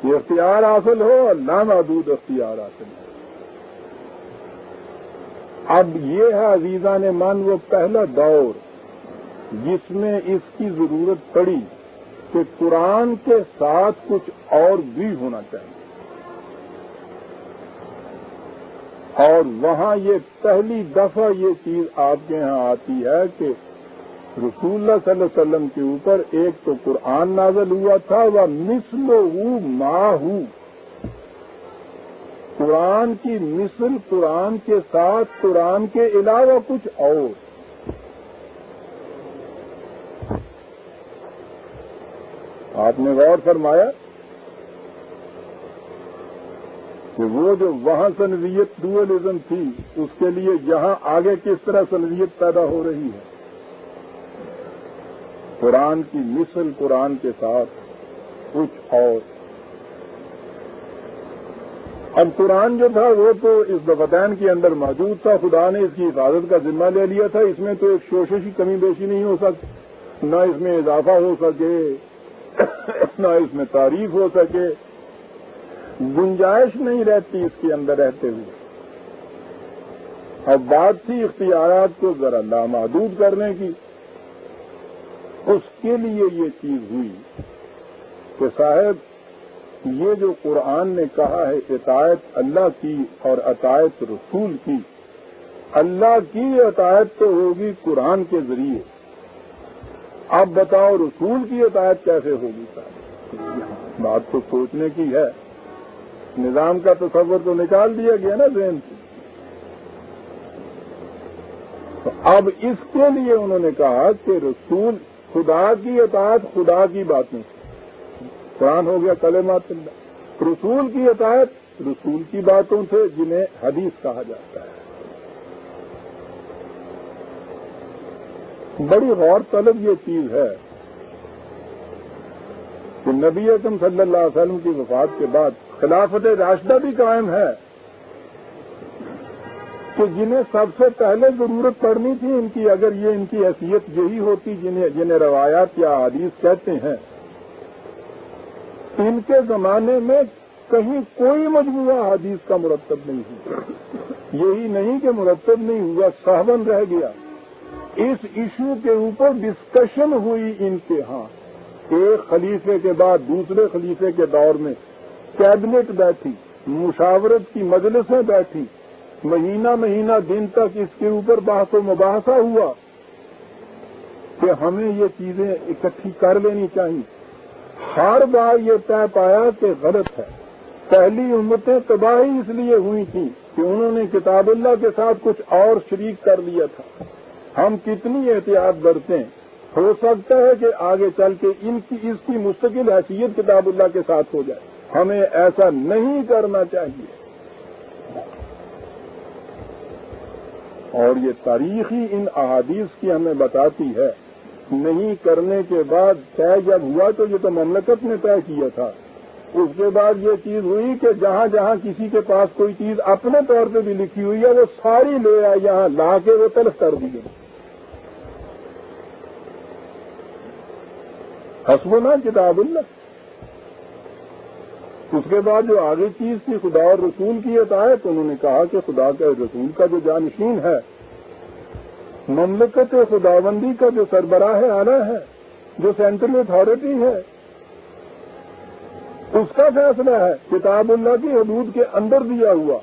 کہ اختیار حاصل ہو، لامحدود اختیار حاصل ہو۔ اب یہ ہے عزیزان من وہ پہلا دور جس میں اس کی ضرورت پڑی کہ قرآن کے ساتھ کچھ اور بھی ہونا چاہیے، اور وہاں یہ پہلی دفعہ یہ چیز آپ کے ہاں آتی ہے کہ رسول اللہ صلی اللہ علیہ وسلم کے اوپر ایک تو قرآن نازل ہوا تھا، وَمِثْلُهُ مَعَهُ، قرآن کی مثل، قرآن کے ساتھ، قرآن کے علاوہ کچھ اور۔ آپ نے غور فرمایا کہ وہ جو وہاں سنویت ڈوئلزم تھی، اس کے لیے یہاں آگے کس طرح سنویت پیدا ہو رہی ہے؟ قرآن کی مثل، قرآن کے ساتھ کچھ اور۔ اب قرآن جو تھا وہ تو اس دفتین کے اندر موجود تھا، خدا نے اس کی حفاظت کا ذمہ لے لیا تھا، اس میں تو ایک شوشش کی کمی بیشی نہیں ہو سکتی، نہ اس میں اضافہ ہو سکے نہ اس میں تعریف ہو سکے، گنجائش نہیں رہتی اس کے اندر رہتے ہوئے۔ اب بات تھی اختیارات کو ذرا لامحدود کرنے کی، اس کے لیے یہ چیز ہوئی کہ صاحب یہ جو قرآن نے کہا ہے اطاعت اللہ کی اور اطاعت رسول کی، اللہ کی اطاعت تو ہوگی قرآن کے ذریعے، اب بتاؤ رسول کی اطاعت کیسے ہوگی؟ صاحب بات تو سوچنے کی ہے، نظام کا تصور تو نکال دیا گیا نا ذہن سے۔ تو اب اس کے لیے انہوں نے کہا کہ رسول خدا کی اطاعت خدا کی باتیں، قرآن ہو گیا کلمات اللہ، رسول کی اطاعت رسول کی باتوں سے جنہیں حدیث کہا جاتا ہے۔ بڑی غور طلب یہ چیز ہے کہ نبی اکرم صلی اللہ علیہ وسلم کی وفات کے بعد خلافت راشدہ بھی قائم ہے کہ جنہیں سب سے پہلے ضرورت پڑنی تھی ان کی، اگر یہ ان کی حیثیت یہی ہوتی جنہیں روایات یا حدیث کہتے ہیں، ان کے زمانے میں کہیں کوئی مجموعہ حدیث کا مرتب نہیں ہوا، یہی نہیں کہ مرتب نہیں ہوا، صحبن رہ گیا۔ اس ایشو کے اوپر ڈسکشن ہوئی ان کے ہاں، ایک خلیفے کے بعد دوسرے خلیفے کے دور میں کیبنٹ بیٹھی، مشاورت کی مجلسیں بیٹھی، مہینہ مہینہ دن تک اس کے اوپر بحث و مباحثہ ہوا کہ ہمیں یہ چیزیں اکٹھی کر لینی چاہیے۔ ہر بار یہ طے پایا کہ غلط ہے۔ پہلی امتیں تباہی اس لیے ہوئی تھیں کہ انہوں نے کتاب اللہ کے ساتھ کچھ اور شریک کر لیا تھا۔ ہم کتنی احتیاط برتیں، ہو سکتا ہے کہ آگے چل کے اس کی مستقل حیثیت کتاب اللہ کے ساتھ ہو جائے، ہمیں ایسا نہیں کرنا چاہیے۔ اور یہ تاریخی ان احادیث کی ہمیں بتاتی ہے، نہیں کرنے کے بعد طے جب ہوا تو یہ تو مملکت نے طے کیا تھا، اس کے بعد یہ چیز ہوئی کہ جہاں جہاں کسی کے پاس کوئی چیز اپنے طور پہ بھی لکھی ہوئی ہے وہ ساری لے آئے، یہاں لا کے وہ تلف کر دی گئی۔ حسبنا کتاب اللہ۔ اس کے بعد جو آگے چیز تھی خدا اور رسول کی اطاعت، انہوں نے کہا کہ خدا کا رسول کا جو جانشین ہے، مملکت خداوندی کا جو سربراہ اعلیٰ ہے، جو سینٹرل اتھارٹی ہے، اس کا فیصلہ ہے کتاب اللہ کی حدود کے اندر دیا ہوا۔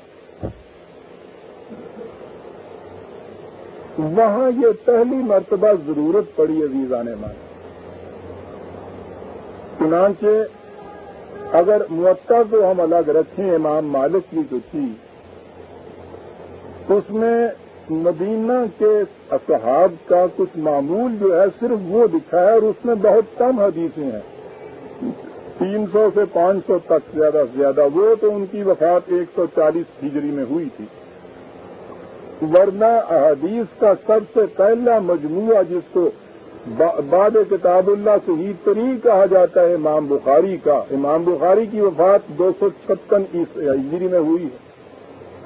وہاں یہ پہلی مرتبہ ضرورت پڑی عزیزان مان۔ چنانچہ اگر موطا کو ہم الگ رکھیں، امام مالک کی جو تھی، اس میں مدینہ کے اصحاب کا کچھ معمول جو ہے صرف وہ دکھا ہے، اور اس میں بہت کم حدیثیں ہیں، 300 سے 500 تک زیادہ سے زیادہ، وہ تو ان کی وفات 140 ہجری میں ہوئی تھی، ورنہ احادیث کا سب سے پہلا مجموعہ جس کو بعد کتاب اللہ صحیح ترین کہا جاتا ہے امام بخاری کا، امام بخاری کی وفات 256 ہجری میں ہوئی ہے،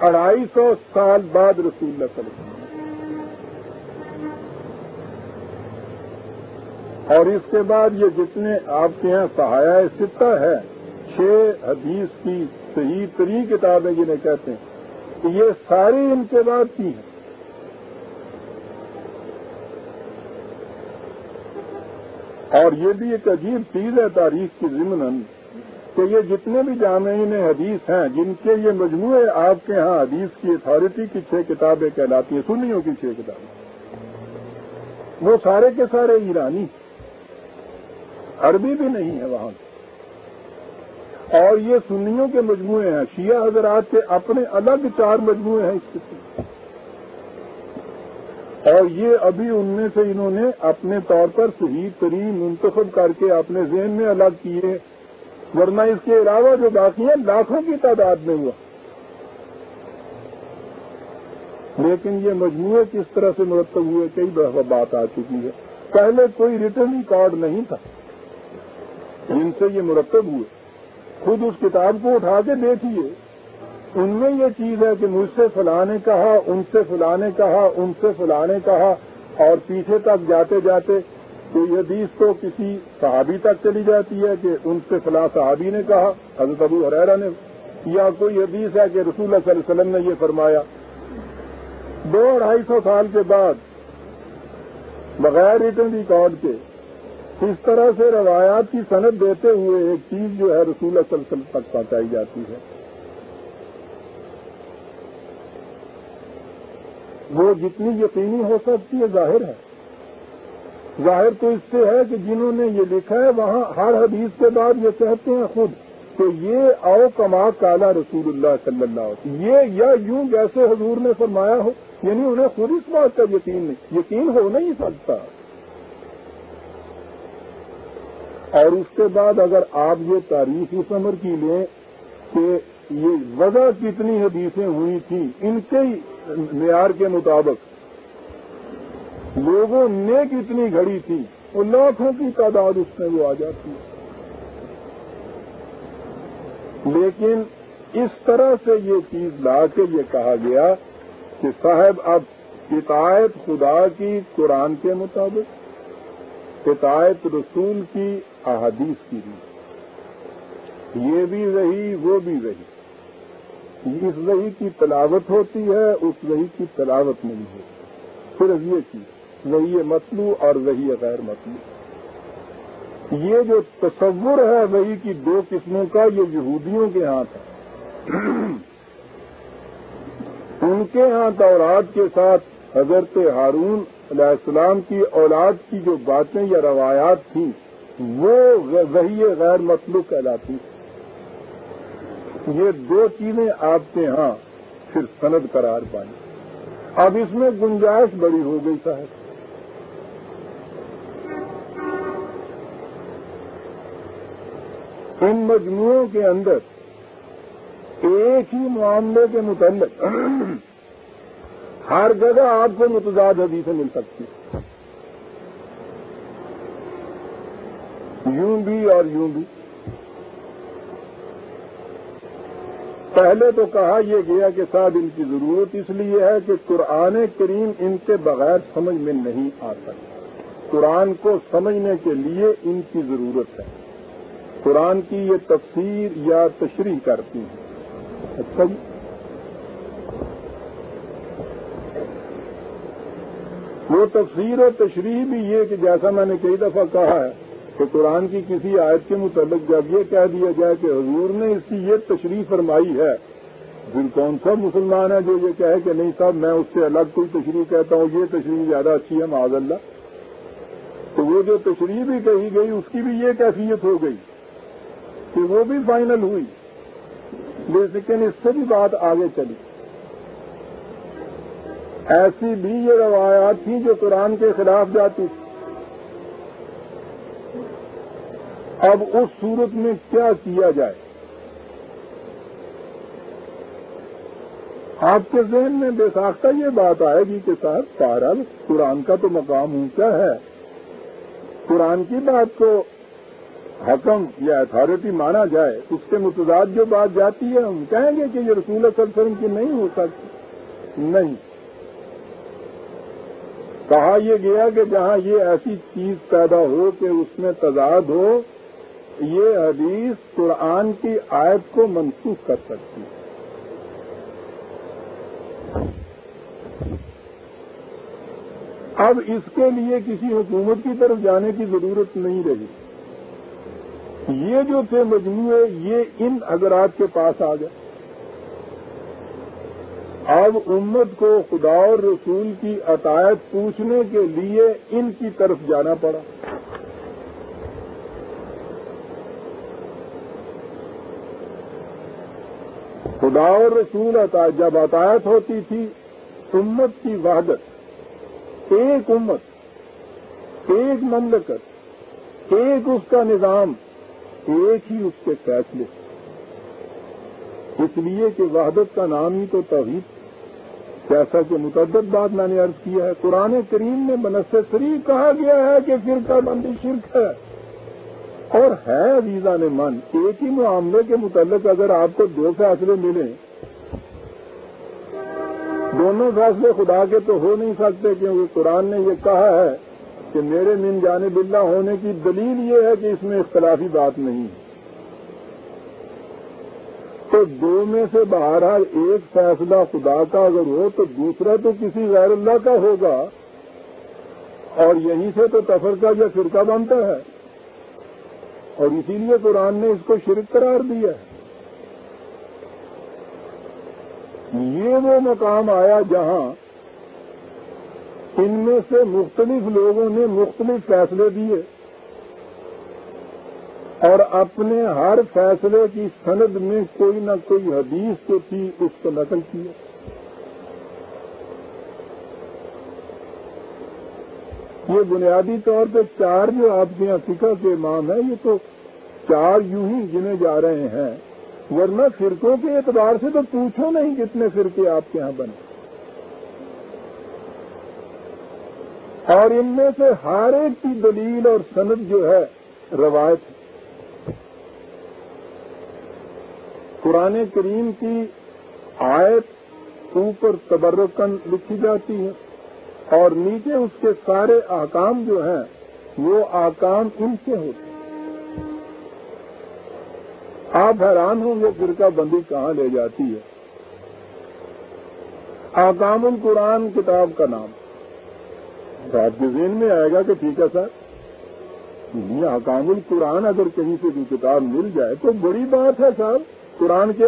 250 سال بعد رسول اللہ صلی اللہ علیہ وسلم۔ اور اس کے بعد یہ جتنے آپ کے یہاں صحائح ستہ ہے، 6 حدیث کی صحیح ترین کتابیں جنہیں کہتے ہیں، یہ ساری ان کے بعد کی ہیں۔ اور یہ بھی ایک عجیب چیز ہے تاریخ کی ضمن کہ یہ جتنے بھی جامعین حدیث ہیں جن کے یہ مجموعے آپ کے ہاں حدیث کی اتھارٹی کی 6 کتابیں کہلاتی ہیں، سنیوں کی 6 کتابیں، وہ سارے کے سارے ایرانی، عربی بھی نہیں ہے وہاں، اور یہ سنیوں کے مجموعے ہیں۔ شیعہ حضرات کے اپنے الگ 4 مجموعے ہیں اس قسم، اور یہ ابھی ان میں سے انہوں نے اپنے طور پر صحیح ترین منتخب کر کے اپنے ذہن میں الگ کیے، ورنہ اس کے علاوہ جو باقی ہیں لاکھوں کی تعداد میں ہوا۔ لیکن یہ مجموعے کس طرح سے مرتب ہوئے کئی دفعہ بات آ چکی ہے۔ پہلے کوئی ریٹن ریکارڈ نہیں تھا جن سے یہ مرتب ہوئے، خود اس کتاب کو اٹھا کے دیکھیے، ان میں یہ چیز ہے کہ مجھ سے فلاں نے کہا، ان سے فلاں نے کہا، ان سے فلاں نے کہا، اور پیچھے تک جاتے جاتے کوئی حدیث تو کسی صحابی تک چلی جاتی ہے کہ ان سے فلاں صحابی نے کہا، حضرت ابو ہریرہ نے، یا کوئی حدیث ہے کہ رسول اللہ صلی اللہ علیہ وسلم نے یہ فرمایا. 200-250 سال کے بعد بغیر ریٹن ریکارڈ کے اس طرح سے روایات کی سند دیتے ہوئے ایک چیز جو ہے رسول اللہ صلی اللہ علیہ وسلم تک پہنچائی جاتی ہے، وہ جتنی یقینی ہو سکتی ہے ظاہر ہے. ظاہر تو اس سے ہے کہ جنہوں نے یہ لکھا ہے وہاں ہر حدیث کے بعد یہ کہتے ہیں خود کہ یہ او کما کالا رسول اللہ صلی اللہ علیہ وسلم، یہ یا یوں جیسے حضور نے فرمایا ہو، یعنی انہیں خود اس بات کا یقین ہو نہیں سکتا. اور اس کے بعد اگر آپ یہ تاریخ اس عمر کی لیں کہ یہ وضع کتنی حدیثیں ہوئی تھیں ان کے معیار کے مطابق، لوگوں نے کتنی گھڑی تھی، اور لاکھوں کی تعداد اس میں وہ آ جاتی ہے. لیکن اس طرح سے یہ چیز لا کے یہ کہا گیا کہ صاحب اب اطاعت خدا کی قرآن کے مطابق، اطاعت رسول کی احادیث کی بھی، یہ بھی وحی وہ بھی وحی. اس وحی کی تلاوت ہوتی ہے، اس وحی کی تلاوت نہیں ہوتی. صرف یہ چیز وحی مطلوع اور وحی غیر مطلوع. یہ جو تصور ہے وحی کی دو قسموں کا، یہ یہودیوں کے ہاں تھا. ان کے ہاں تورات کے ساتھ حضرت ہارون علیہ السلام کی اولاد کی جو باتیں یا روایات تھیں وہ وحی غیر مطلوع کہلاتی. یہ دو چیزیں آپ کے ہاں پھر سند قرار پائیں. اب اس میں گنجائش بڑی ہو گئی صاحب. ان مجموعوں کے اندر ایک ہی معاملے کے متعلق ہر جگہ آپ کو متضاد حدیثیں مل سکتی، یوں بھی اور یوں بھی. پہلے تو کہا یہ گیا کہ صاحب ان کی ضرورت اس لیے ہے کہ قرآن کریم ان کے بغیر سمجھ میں نہیں آ سکتا. قرآن کو سمجھنے کے لیے ان کی ضرورت ہے. قرآن کی یہ تفسیر یا تشریح کرتی ہیں. اچھا جی، وہ تفسیر اور تشریح بھی یہ کہ جیسا میں نے کئی دفعہ کہا ہے کہ قرآن کی کسی آیت کے متعلق جب یہ کہہ دیا جائے کہ حضور نے اس کی یہ تشریح فرمائی ہے، پھر کون سا مسلمان ہے جو یہ کہے کہ نہیں صاحب میں اس سے الگ کوئی تشریح کہتا ہوں، یہ تشریح زیادہ اچھی ہے معاذ اللہ. تو وہ جو تشریح بھی کہی گئی اس کی بھی یہ کیفیت ہو گئی کہ وہ بھی فائنل ہوئی، لیکن اس سے بھی بات آگے چلی. ایسی بھی یہ روایات تھیں جو قرآن کے خلاف جاتی تھی. اب اس صورت میں کیا کیا جائے؟ آپ کے ذہن میں بے ساختہ یہ بات آئے گی کہ صاحب بہرحال قرآن کا تو مقام اونچا ہے، قرآن کی بات کو حکم یا اتھارٹی مانا جائے، اس کے متضاد جو بات جاتی ہے ہم کہیں گے کہ یہ رسول اللہ صلی اللہ علیہ وسلم کی نہیں ہو سکتی. نہیں، کہا یہ گیا کہ جہاں یہ ایسی چیز پیدا ہو کہ اس میں تضاد ہو، یہ حدیث قرآن کی آیت کو منسوخ کر سکتی ہے. اب اس کے لیے کسی حکومت کی طرف جانے کی ضرورت نہیں رہی. یہ جو تھے مجموعے یہ ان حضرات کے پاس آ گئے. اب امت کو خدا اور رسول کی اطاعت پوچھنے کے لیے ان کی طرف جانا پڑا. خدا اور رسول جب اطاعت ہوتی تھی، امت کی وحدت، ایک امت، ایک مملکت، ایک اس کا نظام، ایک ہی اس کے فیصلے. اس لیے کہ وحدت کا نام ہی تو توحید، جیسا کہ متعدد بات میں نے عرض کیا ہے. قرآن کریم میں بنص صریح کہا گیا ہے کہ فرقہ بندی شرک ہے. اور ہے عزیزان من، ایک ہی معاملے کے متعلق اگر آپ کو دو فیصلے ملیں، دونوں فیصلے خدا کے تو ہو نہیں سکتے، کیونکہ قرآن نے یہ کہا ہے کہ میرے من جانب اللہ ہونے کی دلیل یہ ہے کہ اس میں اختلافی بات نہیں ہے، تو دو میں سے بہرحال ایک فیصلہ خدا کا اگر ہو تو دوسرا تو کسی غیر اللہ کا ہوگا، اور یہیں سے تو تفرقہ یا فرقہ بنتا ہے، اور اسی لیے قرآن نے اس کو شرک قرار دیا ہے۔ یہ وہ مقام آیا جہاں ان میں سے مختلف لوگوں نے مختلف فیصلے دیے اور اپنے ہر فیصلے کی سند میں کوئی نہ کوئی حدیث جو تھی اس کو نقل کیا۔ یہ بنیادی طور پہ چار جو آپ کے یہاں فقہ کے امام ہیں، یہ تو چار یوں ہی گنے جا رہے ہیں، ورنہ فرقوں کے اعتبار سے تو پوچھو نہیں کتنے فرقے آپ کے یہاں بنے، اور ان میں سے ہر ایک کی دلیل اور سند جو ہے روایت ہے۔ قرآن کریم کی آیت اوپر تبرکن لکھی جاتی ہے اور نیچے اس کے سارے احکام جو ہیں وہ احکام ان سے ہوتے ہیں۔ آپ حیران ہوں گے فرقہ بندی کہاں لے جاتی ہے۔ احکام القرآن کتاب کا نام، آپ کے ذہن میں آئے گا کہ ٹھیک ہے سر، یہ احکام القرآن اگر کہیں سے بھی کتاب مل جائے تو بڑی بات ہے صاحب، قرآن کے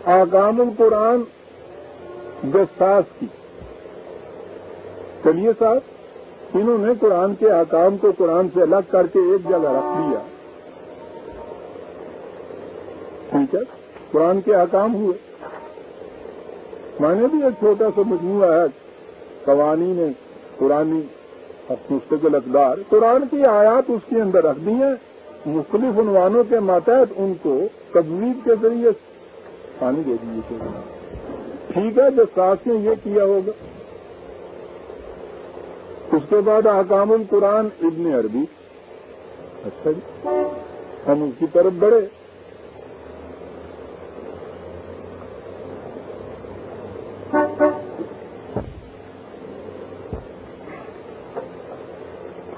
احکام القرآن جساس کی، چلیے صاحب انہوں نے قرآن کے احکام کو قرآن سے الگ کر کے ایک جگہ رکھ دیا، ٹھیک ہے، قرآن کے احکام ہوئے۔ میں نے بھی ایک چھوٹا سا مجموعہ ہے قوانین قرآنی مستقل اقدار، قرآن کی آیات اس کے اندر رکھ دی ہیں، مختلف عنوانوں کے ماتحت ان کو تجوید کے ذریعے پانی دے دیجیے، ٹھیک ہے، جو ساتھ نے یہ کیا ہوگا۔ اس کے بعد احکام القرآن ابن عربی، اچھا جی ہم اس کی طرف بڑھے۔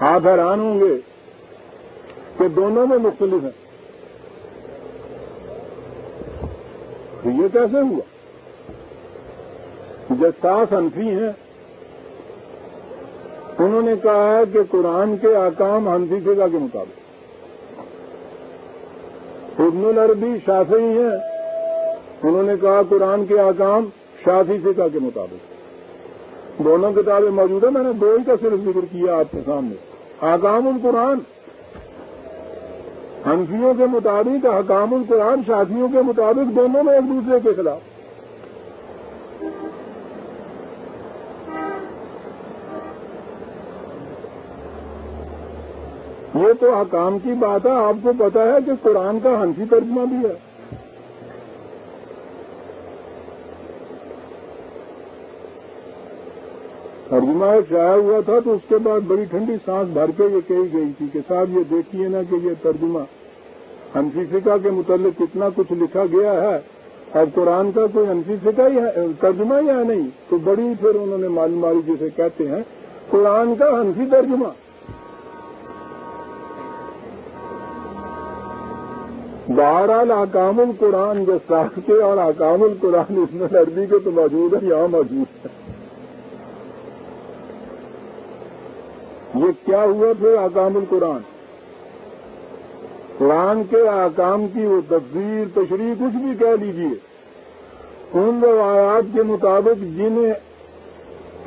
آپ حیران ہوں گے کہ دونوں میں مختلف ہیں، تو یہ کیسے ہوا؟ جساس حنفی ہیں، انہوں نے کہا ہے کہ قرآن کے احکام حنفی فقہ کے مطابق، ابن العربی شافعی ہیں، انہوں نے کہا قرآن کے احکام شافعی فقہ کے مطابق۔ دونوں کتابیں موجود ہیں، میں نے دو ہی کا صرف ذکر کیا آپ کے سامنے۔ احکام القرآن حنفیوں کے مطابق، احکام القرآن شافعیوں کے مطابق، دونوں میں ایک دوسرے کے خلاف۔ یہ تو احکام کی بات ہے، آپ کو پتا ہے کہ قرآن کا حنفی ترجمہ بھی ہے۔ ترجمہ شائع ہوا تھا تو اس کے بعد بڑی ٹھنڈی سانس بھر کے یہ کہی گئی تھی کہ صاحب یہ دیکھیے نا کہ یہ ترجمہ حنفی فقہ کے متعلق کتنا کچھ لکھا گیا ہے، اب قرآن کا کوئی حنفی فقہ ہی ہے ترجمہ یا نہیں، تو بڑی پھر انہوں نے ماری ماری جسے کہتے ہیں قرآن کا حنفی ترجمہ۔ بہرحال احکام القرآن جو ساخت کے اور احکام القرآن ابن العربی کے تو موجود ہے، یہاں موجود ہے۔ یہ کیا ہوا پھر احکام القرآن؟ قرآن کے احکام کی وہ تفسیر تشریح کچھ بھی کہہ لیجیے، ان روایات کے مطابق جنہیں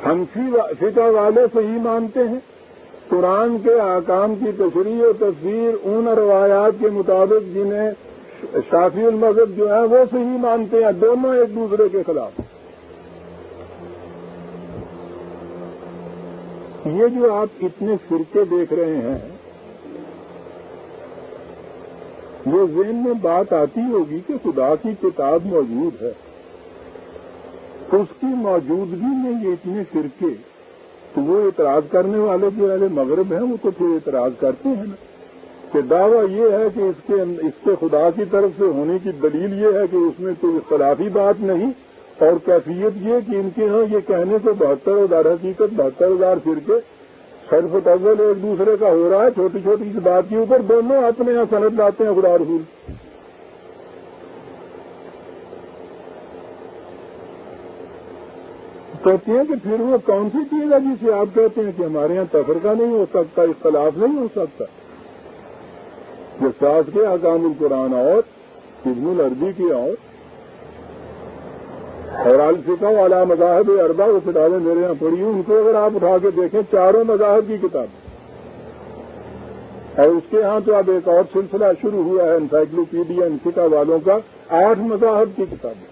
حنفی فقہ والے صحیح مانتے ہیں، قرآن کے احکام کی تشریح و تفسیر ان روایات کے مطابق جنہیں شافعی المذہب جو ہے وہ صحیح مانتے ہیں، دونوں ایک دوسرے کے خلاف۔ یہ جو آپ اتنے فرقے دیکھ رہے ہیں، یہ ذہن میں بات آتی ہوگی کہ خدا کی کتاب موجود ہے، اس کی موجودگی میں یہ اتنے فرقے، تو وہ اعتراض کرنے والے جو اہل مغرب ہیں وہ تو پھر اعتراض کرتے ہیں نا، کہ دعویٰ یہ ہے کہ اس کے خدا کی طرف سے ہونے کی دلیل یہ ہے کہ اس میں کوئی اختلافی بات نہیں، اور کیفیت یہ کہ ان کے ہاں یہ کہنے کو 72,000 حقیقت 72,000 فرقے صرف اول ایک دوسرے کا ہو رہا ہے، چھوٹی چھوٹی سی بات کے اوپر دونوں اپنے یہاں سند لاتے ہیں خدا رسول. کہتے ہیں کہ پھر وہ کون سی چیز ہے جسے آپ کہتے ہیں کہ ہمارے یہاں تفرقہ نہیں ہو سکتا، اختلاف نہیں ہو سکتا؟ جساس کے احکام القرآن اور ابن العربی کی اور الفقہ والا مذاہب اربع وہ کتابیں میرے یہاں پڑھی ہوں، ان کو اگر آپ اٹھا کے دیکھیں چاروں مذاہب کی کتابیں. اور اس کے ہاں تو اب ایک اور سلسلہ شروع ہوا ہے انسائکلوپیڈیا فقہ والوں کا، 8 مذاہب کی کتابیں.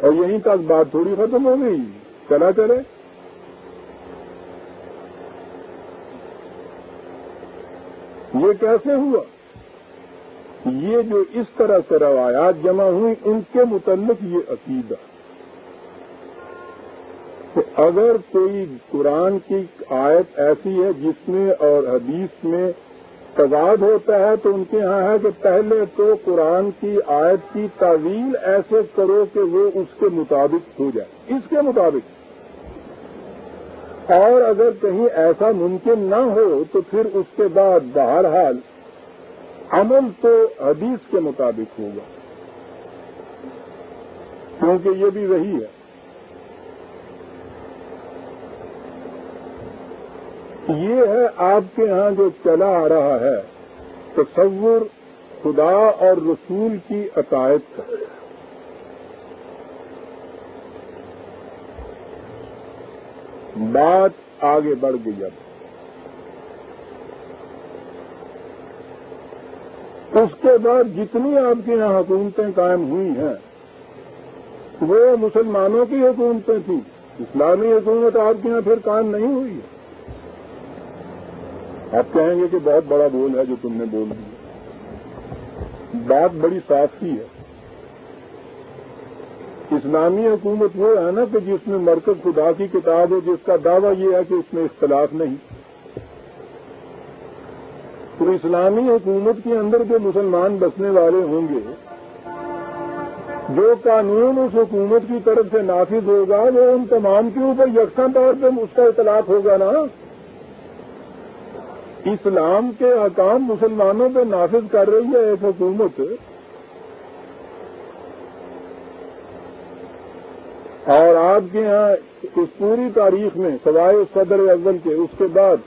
اور یہیں تک بات تھوڑی ختم ہو گئی، چلا چلے. یہ کیسے ہوا؟ یہ جو اس طرح سے روایات جمع ہوئی ان کے متعلق یہ عقیدہ کہ اگر کوئی قرآن کی آیت ایسی ہے جس میں اور حدیث میں تضاد ہوتا ہے تو ان کے ہاں ہے کہ پہلے تو قرآن کی آیت کی تعویل ایسے کرو کہ وہ اس کے مطابق ہو جائے، اس کے مطابق. اور اگر کہیں ایسا ممکن نہ ہو تو پھر اس کے بعد بہرحال عمل تو حدیث کے مطابق ہوگا، کیونکہ یہ بھی وہی ہے. یہ ہے آپ کے ہاں جو چلا آ رہا ہے تصور خدا اور رسول کی عقائد کا. بات آگے بڑھ گئی. اب اس کے بعد جتنی آپ کے یہاں حکومتیں قائم ہوئی ہیں وہ مسلمانوں کی حکومتیں تھیں، اسلامی حکومت آپ کے یہاں پھر قائم نہیں ہوئی ہے. آپ کہیں گے کہ بہت بڑا بول ہے جو تم نے بول دیا. بات بڑی صاف کی ہے. اسلامی حکومت وہ ہے نا کہ جس میں مرکز خدا کی کتاب ہے، جس کا دعویٰ یہ ہے کہ اس میں اختلاف نہیں. تو اسلامی حکومت کے اندر جو مسلمان بسنے والے ہوں گے، جو قانون اس حکومت کی طرف سے نافذ ہوگا وہ ان تمام کے اوپر یکساں طور پہ اس کا اطلاق ہوگا نا. اسلام کے احکام مسلمانوں پہ نافذ کر رہی ہے ایک حکومت، اور آپ کے ہاں اس پوری تاریخ میں سوائے صدر اول کے اس کے بعد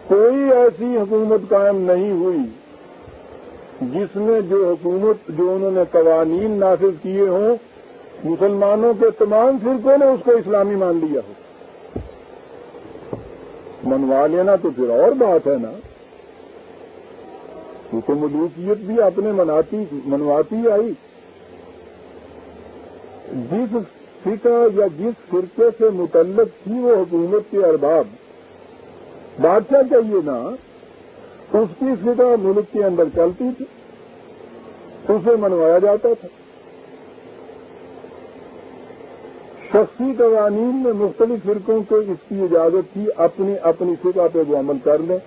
کوئی ایسی حکومت قائم نہیں ہوئی جس میں جو حکومت جو انہوں نے قوانین نافذ کیے ہوں مسلمانوں کے تمام فرقوں نے اس کو اسلامی مان لیا ہو. منوا لینا تو پھر اور بات ہے نا. وہ تو ملوکیت بھی اپنے منواتی آئی. جس فقہ یا جس فرقے سے متعلق تھی وہ حکومت کے ارباب، بادشاہ چاہیے نا، اس کی فقہ ملک کے اندر چلتی تھی، اسے منوایا جاتا تھا. شخصی قوانین میں مختلف فرقوں کو اس کی اجازت تھی اپنی اپنی فقہ پہ وہ عمل کر لیں.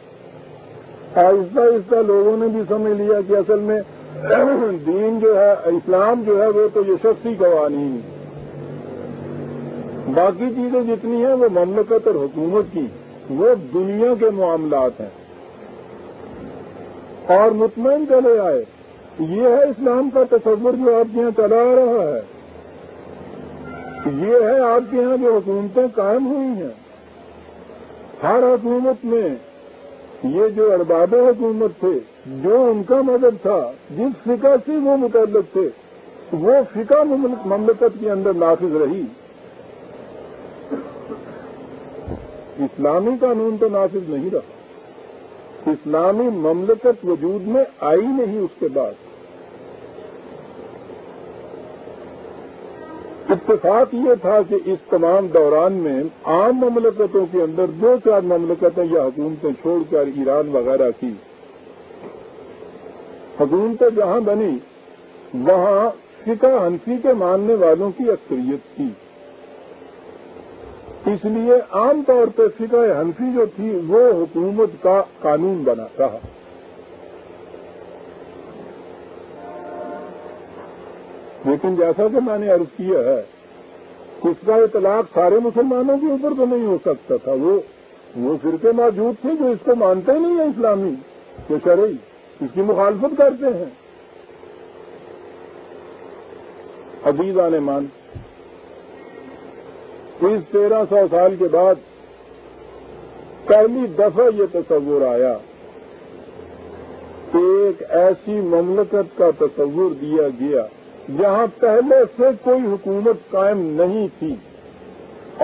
آہستہ آہستہ لوگوں نے بھی سمجھ لیا کہ اصل میں دین جو ہے، اسلام جو ہے وہ تو یہ شخصی قوانین، باقی چیزیں جتنی ہیں وہ مملکت اور حکومت کی، وہ دنیا کے معاملات ہیں. اور مطمئن چلے آئے. یہ ہے اسلام کا تصور جو آپ کے یہاں چلا آ رہا ہے. یہ ہے آپ کے یہاں جو حکومتیں قائم ہوئی ہیں. ہر حکومت میں یہ جو ارباب حکومت تھے، جو ان کا مذہب تھا، جس فقہ سے وہ متعلق تھے، وہ فقہ مملکت کے اندر نافذ رہی. اسلامی قانون تو نافذ نہیں رہا. اسلامی مملکت وجود میں آئی نہیں. اس کے بعد اتفاق یہ تھا کہ اس تمام دوران میں عام مملکتوں کے اندر 2-4 مملکتیں یا حکومتیں چھوڑ کر ایران وغیرہ کی حکومتیں جہاں بنی وہاں فقہ حنفی کے ماننے والوں کی اکثریت تھی. اس لیے عام طور پہ فقہ حنفی جو تھی وہ حکومت کا قانون بنا رہا. لیکن جیسا کہ میں نے عرض کیا ہے، اس کا اطلاق سارے مسلمانوں کے اوپر تو نہیں ہو سکتا تھا. وہ فرقے موجود تھے جو اس کو مانتے نہیں ہیں اسلامی کہ شرعی، اس کی مخالفت کرتے ہیں. عزیزان مان، اس 1300 سال کے بعد پہلی دفعہ یہ تصور آیا کہ ایک ایسی مملکت کا تصور دیا گیا جہاں پہلے سے کوئی حکومت قائم نہیں تھی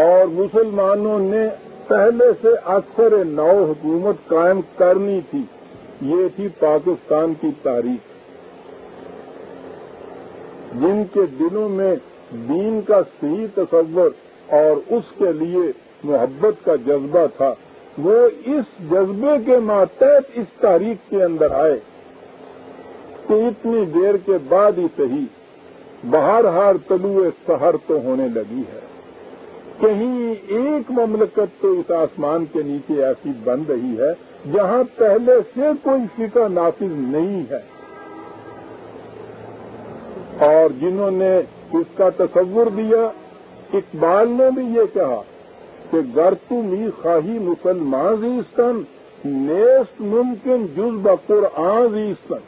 اور مسلمانوں نے پہلے سے اکثر نو حکومت قائم کرنی تھی. یہ تھی پاکستان کی تاریخ. جن کے دلوں میں دین کا صحیح تصور اور اس کے لیے محبت کا جذبہ تھا، وہ اس جذبے کے ماتحت اس تاریخ کے اندر آئے کہ اتنی دیر کے بعد ہی صحیح بہرحال طلوع سحر تو ہونے لگی ہے. کہیں ایک مملکت تو اس آسمان کے نیچے ایسی بن رہی ہے جہاں پہلے سے کوئی فقہ نافذ نہیں ہے. اور جنہوں نے اس کا تصور دیا، اقبال نے بھی یہ کہا کہ گر تو می خواہی مسلمان زیستن نیست ممکن جز بقرآن زیستن.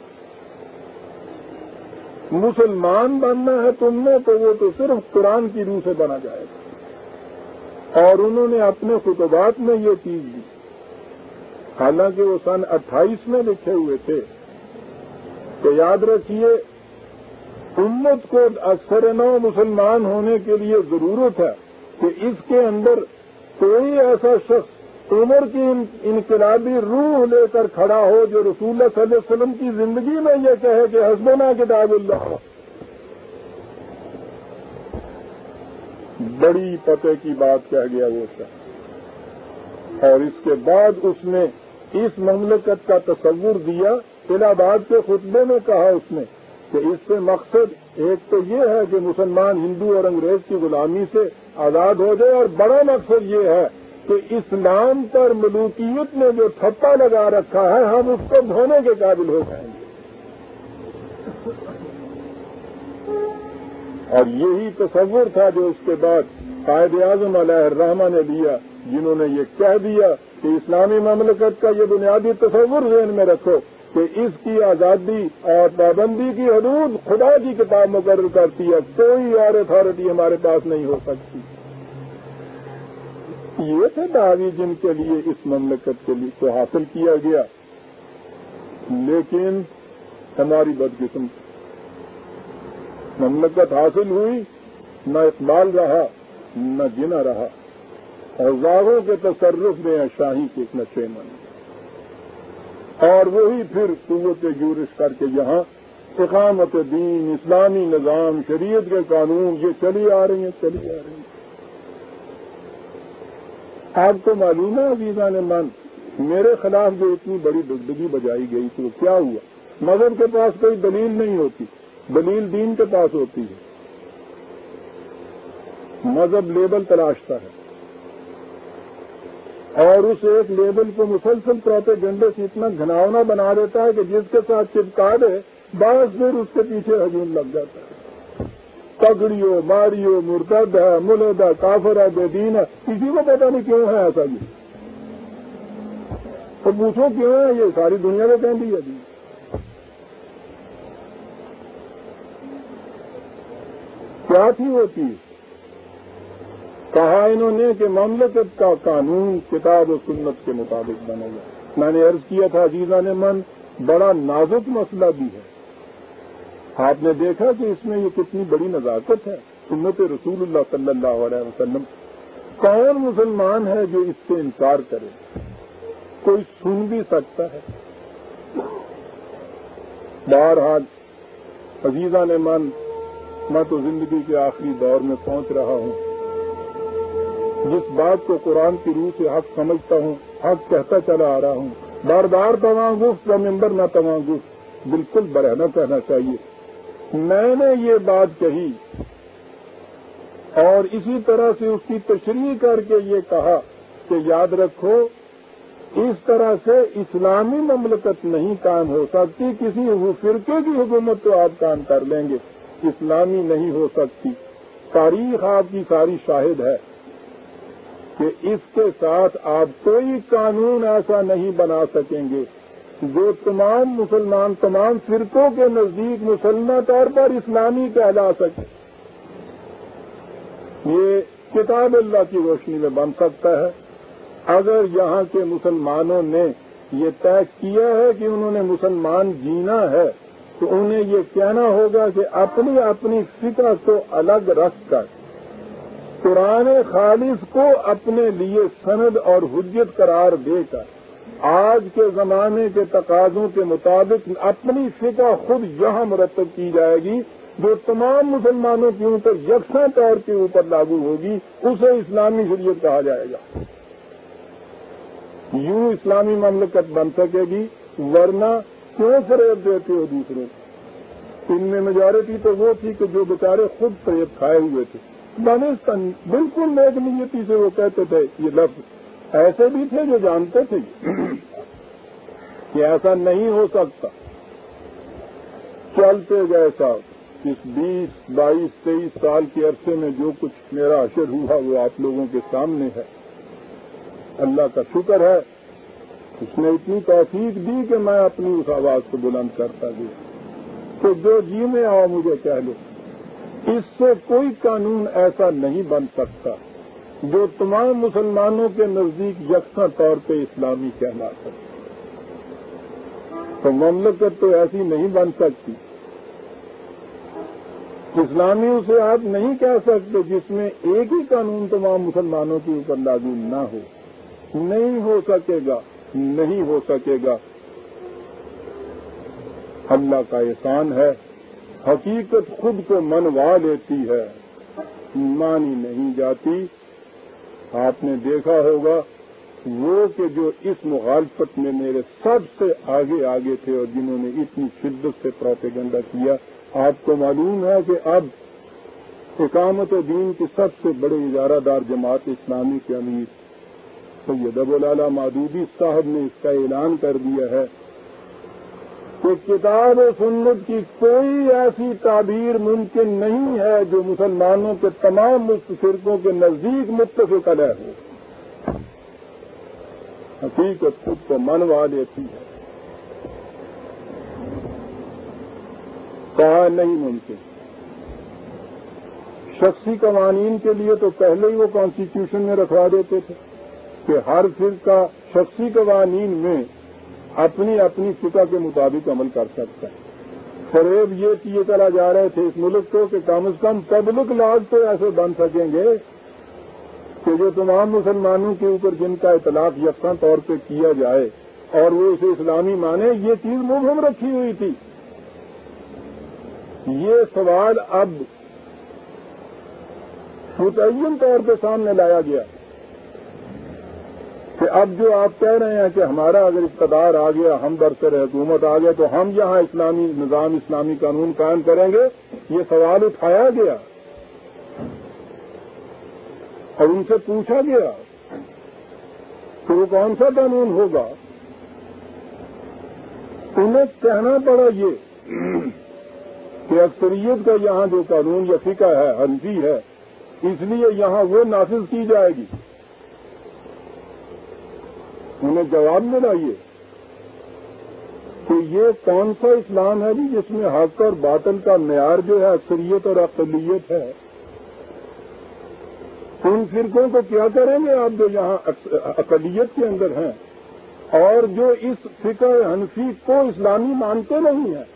مسلمان بننا ہے تم نے تو وہ تو صرف قرآن کی روح سے بنا جائے گا. اور انہوں نے اپنے خطبات میں یہ چیز دی، حالانکہ وہ سن 28 میں لکھے ہوئے تھے کہ یاد رکھیے امت کو اکثر نو مسلمان ہونے کے لیے ضرورت ہے کہ اس کے اندر کوئی ایسا شخص عمر کی انقلابی روح لے کر کھڑا ہو جو رسول اللہ صلی اللہ علیہ وسلم کی زندگی میں یہ کہے کہ حسبنا کتاب اللہ. بڑی پتے کی بات کہہ گیا وہ شخص. اور اس کے بعد اس نے اس مملکت کا تصور دیا. الہ آباد کے خطبے میں کہا اس نے کہ اس سے مقصد ایک تو یہ ہے کہ مسلمان ہندو اور انگریز کی غلامی سے آزاد ہو جائے، اور بڑا مقصد یہ ہے کہ اسلام پر ملوکیت نے جو تھپا لگا رکھا ہے ہم اس کو دھونے کے قابل ہو جائیں گے. اور یہی تصور تھا جو اس کے بعد قائد اعظم علیہ الرحمہ نے لیا، جنہوں نے یہ کہہ دیا کہ اسلامی مملکت کا یہ بنیادی تصور ذہن میں رکھو کہ اس کی آزادی اور پابندی کی حدود خدا کی کتاب مقرر کرتی ہے، کوئی اور اتھارٹی ہمارے پاس نہیں ہو سکتی. یہ تھے دعوی جن کے لیے اس مملکت کے لیے کو حاصل کیا گیا. لیکن ہماری بدقسمتی، مملکت حاصل ہوئی، نہ اقبال رہا نہ جنا رہا، اور زاغوں کے تصرف میں شاہی کے نشے من، اور وہی پھر قوت یورش کر کے یہاں اقامت دین، اسلامی نظام، شریعت کے قانون یہ چلی آ رہی ہیں. آپ کو معلوم ہے عزیزان من، میرے خلاف جو اتنی بڑی دگدگی بجائی گئی تھی وہ کیا ہوا؟ مذہب کے پاس کوئی دلیل نہیں ہوتی، دلیل دین کے پاس ہوتی ہے. مذہب لیبل تلاشتا ہے اور اس ایک لیبل کو مسلسل پروپیگنڈے سے اتنا گھناؤنا بنا دیتا ہے کہ جس کے ساتھ چپکا دے بس پھر اس کے پیچھے ہجوم لگ جاتا ہے. پگڑیو، ماریو، مرتد ہے، ملد ہے، کافر ہے، بے دین ہے، کسی کو پتہ نہیں کیوں ہے ایسا. یہ تو پوچھو کیوں ہے؟ یہ ساری دنیا میں کہہ دی ہے. کیا تھی وہ چیز؟ کہا انہوں نے کہ مملکت کا قانون کتاب و سنت کے مطابق بنے گا. میں نے عرض کیا تھا عزیزان من، بڑا نازک مسئلہ بھی ہے. آپ نے دیکھا کہ اس میں یہ کتنی بڑی نزاکت ہے. سنت رسول اللہ صلی اللہ علیہ وسلم. کون مسلمان ہے جو اس سے انکار کرے؟ کوئی سن بھی سکتا ہے؟ بہرحال عزیزان من، میں تو زندگی کے آخری دور میں پہنچ رہا ہوں. جس بات کو قرآن کی روح سے حق سمجھتا ہوں، حق کہتا چلا آ رہا ہوں. بار بار تمام گفت و ممبر نہ تمام گفت، بالکل برہنہ کہنا چاہیے. میں نے یہ بات کہی اور اسی طرح سے اس کی تشریح کر کے یہ کہا کہ یاد رکھو اس طرح سے اسلامی مملکت نہیں قائم ہو سکتی. کسی فرقے کی حکومت تو آپ قائم کر لیں گے اسلامی نہیں ہو سکتی. تاریخ آپ کی ساری شاہد ہے کہ اس کے ساتھ آپ کوئی قانون ایسا نہیں بنا سکیں گے جو تمام مسلمان تمام فرقوں کے نزدیک مسلمہ طور پر اسلامی کہلا سکے. یہ کتاب اللہ کی روشنی میں بن سکتا ہے اگر یہاں کے مسلمانوں نے یہ طے کیا ہے کہ انہوں نے مسلمان جینا ہے تو انہیں یہ کہنا ہوگا کہ اپنی اپنی فکر کو الگ رکھ کر قرآن خالص کو اپنے لیے سند اور حجت قرار دے کر آج کے زمانے کے تقاضوں کے مطابق اپنی فکر خود یہاں مرتب کی جائے گی جو تمام مسلمانوں کے اوپر یکساں طور کے اوپر لاگو ہوگی. اسے اسلامی شریعت کہا جائے گا. یوں اسلامی مملکت بن سکے گی. ورنہ کیوں فریب دیتے ہو دوسروں کو؟ ان میں میجورٹی تو وہ تھی کہ جو بیچارے خود فریب کھائے ہوئے تھے. بالکل نیک نیتی سے وہ کہتے تھے یہ لفظ. ایسے بھی تھے جو جانتے تھے کہ ایسا نہیں ہو سکتا. چلتے گئے صاحب اس 20, 22, 23 سال کے عرصے میں جو کچھ میرا اشر ہوا وہ آپ لوگوں کے سامنے ہے. اللہ کا شکر ہے اس نے اتنی توفیق دی کہ میں اپنی اس آواز کو بلند کرتا گیا. تو جو جی میں آؤ مجھے کہہ لو. اس سے کوئی قانون ایسا نہیں بن سکتا جو تمام مسلمانوں کے نزدیک یکساں طور پہ اسلامی کہلا سکے. تو مملکت تو ایسی نہیں بن سکتی. اسلامیوں سے آپ نہیں کہہ سکتے جس میں ایک ہی قانون تمام مسلمانوں کے اوپر لاگو نہ ہو. نہیں ہو سکے گا, نہیں ہو سکے گا. اللہ کا احسان ہے حقیقت خود کو منوا لیتی ہے, مانی نہیں جاتی. آپ نے دیکھا ہوگا وہ کہ جو اس مخالفت میں میرے سب سے آگے آگے تھے اور جنہوں نے اتنی شدت سے پروپیگنڈا کیا, آپ کو معلوم ہے کہ اب اقامت دین کی سب سے بڑے ادارہ دار جماعت اسلامی کے امیر سید ابوالعلا مودودی صاحب نے اس کا اعلان کر دیا ہے کہ کتاب و سنت کی کوئی ایسی تعبیر ممکن نہیں ہے جو مسلمانوں کے تمام فرقوں کے نزدیک متفق علیہ ہو. حقیقت خود کو منوا لیتی ہے. کہا نہیں ممکن. شخصی قوانین کے لیے تو پہلے ہی وہ کانسٹیٹیوشن میں رکھوا دیتے تھے کہ ہر فرقہ شخصی قوانین میں اپنی اپنی فقہ کے مطابق عمل کر سکتا ہے. فریب یہ کیے چلا جا رہے تھے اس ملک کو کہ کم از کم پبلک لاز تو ایسے بن سکیں گے کہ جو تمام مسلمانوں کے اوپر جن کا اطلاق یکساں طور پہ کیا جائے اور وہ اسے اسلامی مانے. یہ چیز مبہم رکھی ہوئی تھی. یہ سوال اب متعین طور پہ سامنے لایا گیا کہ اب جو آپ کہہ رہے ہیں کہ ہمارا اگر اقتدار آ گیا, ہم برسر حکومت آ گیا تو ہم یہاں اسلامی نظام اسلامی قانون قائم کریں گے. یہ سوال اٹھایا گیا اور ان سے پوچھا گیا کہ وہ کون سا قانون ہوگا. انہیں کہنا پڑا یہ کہ اکثریت کا یہاں جو قانون یا فقہ ہے حنفی ہے, اس لیے یہاں وہ نافذ کی جائے گی. انہیں جواب ملا یہ کہ یہ کون سا اسلام ہے جس میں حق اور باطل کا معیار جو ہے اکثریت اور اقلیت ہے. ان فرقوں کو کیا کریں گے آپ جو یہاں اقلیت کے اندر ہیں اور جو اس فقہ حنفی کو اسلامی مانتے نہیں ہیں.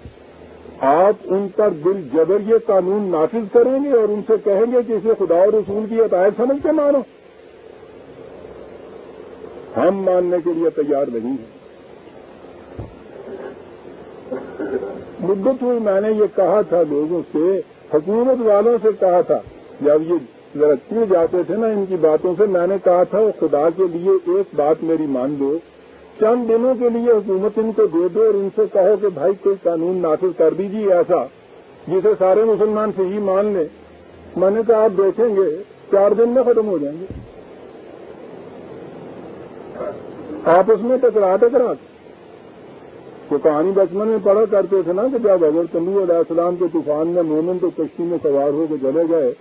آپ ان پر بل جبر یہ قانون نافذ کریں گے اور ان سے کہیں گے کہ اسے خدا اور رسول کی اطاعت سمجھ کے مانو. ہم ماننے کے لیے تیار نہیں ہیں. مدت ہوئی میں نے یہ کہا تھا لوگوں سے, حکومت والوں سے کہا تھا جب یہ ذرا چڑ جاتے تھے نا ان کی باتوں سے, میں نے کہا تھا خدا کے لیے ایک بات میری مان لو, چند دنوں کے لیے حکومت ان کو دے دو اور ان سے کہو کہ بھائی کوئی قانون نافذ کر دیجیے ایسا جسے سارے مسلمان صحیح مان لیں. میں نے کہا آپ دیکھیں گے 4 دن میں ختم ہو جائیں گے. آپس میں ٹکرا تو کہانی بچپن میں پڑھا کرتے تھے نا کہ جب حضرت نوح علیہ السلام کے طوفان میں مومن تو کشتی میں سوار ہو کے چلے گئے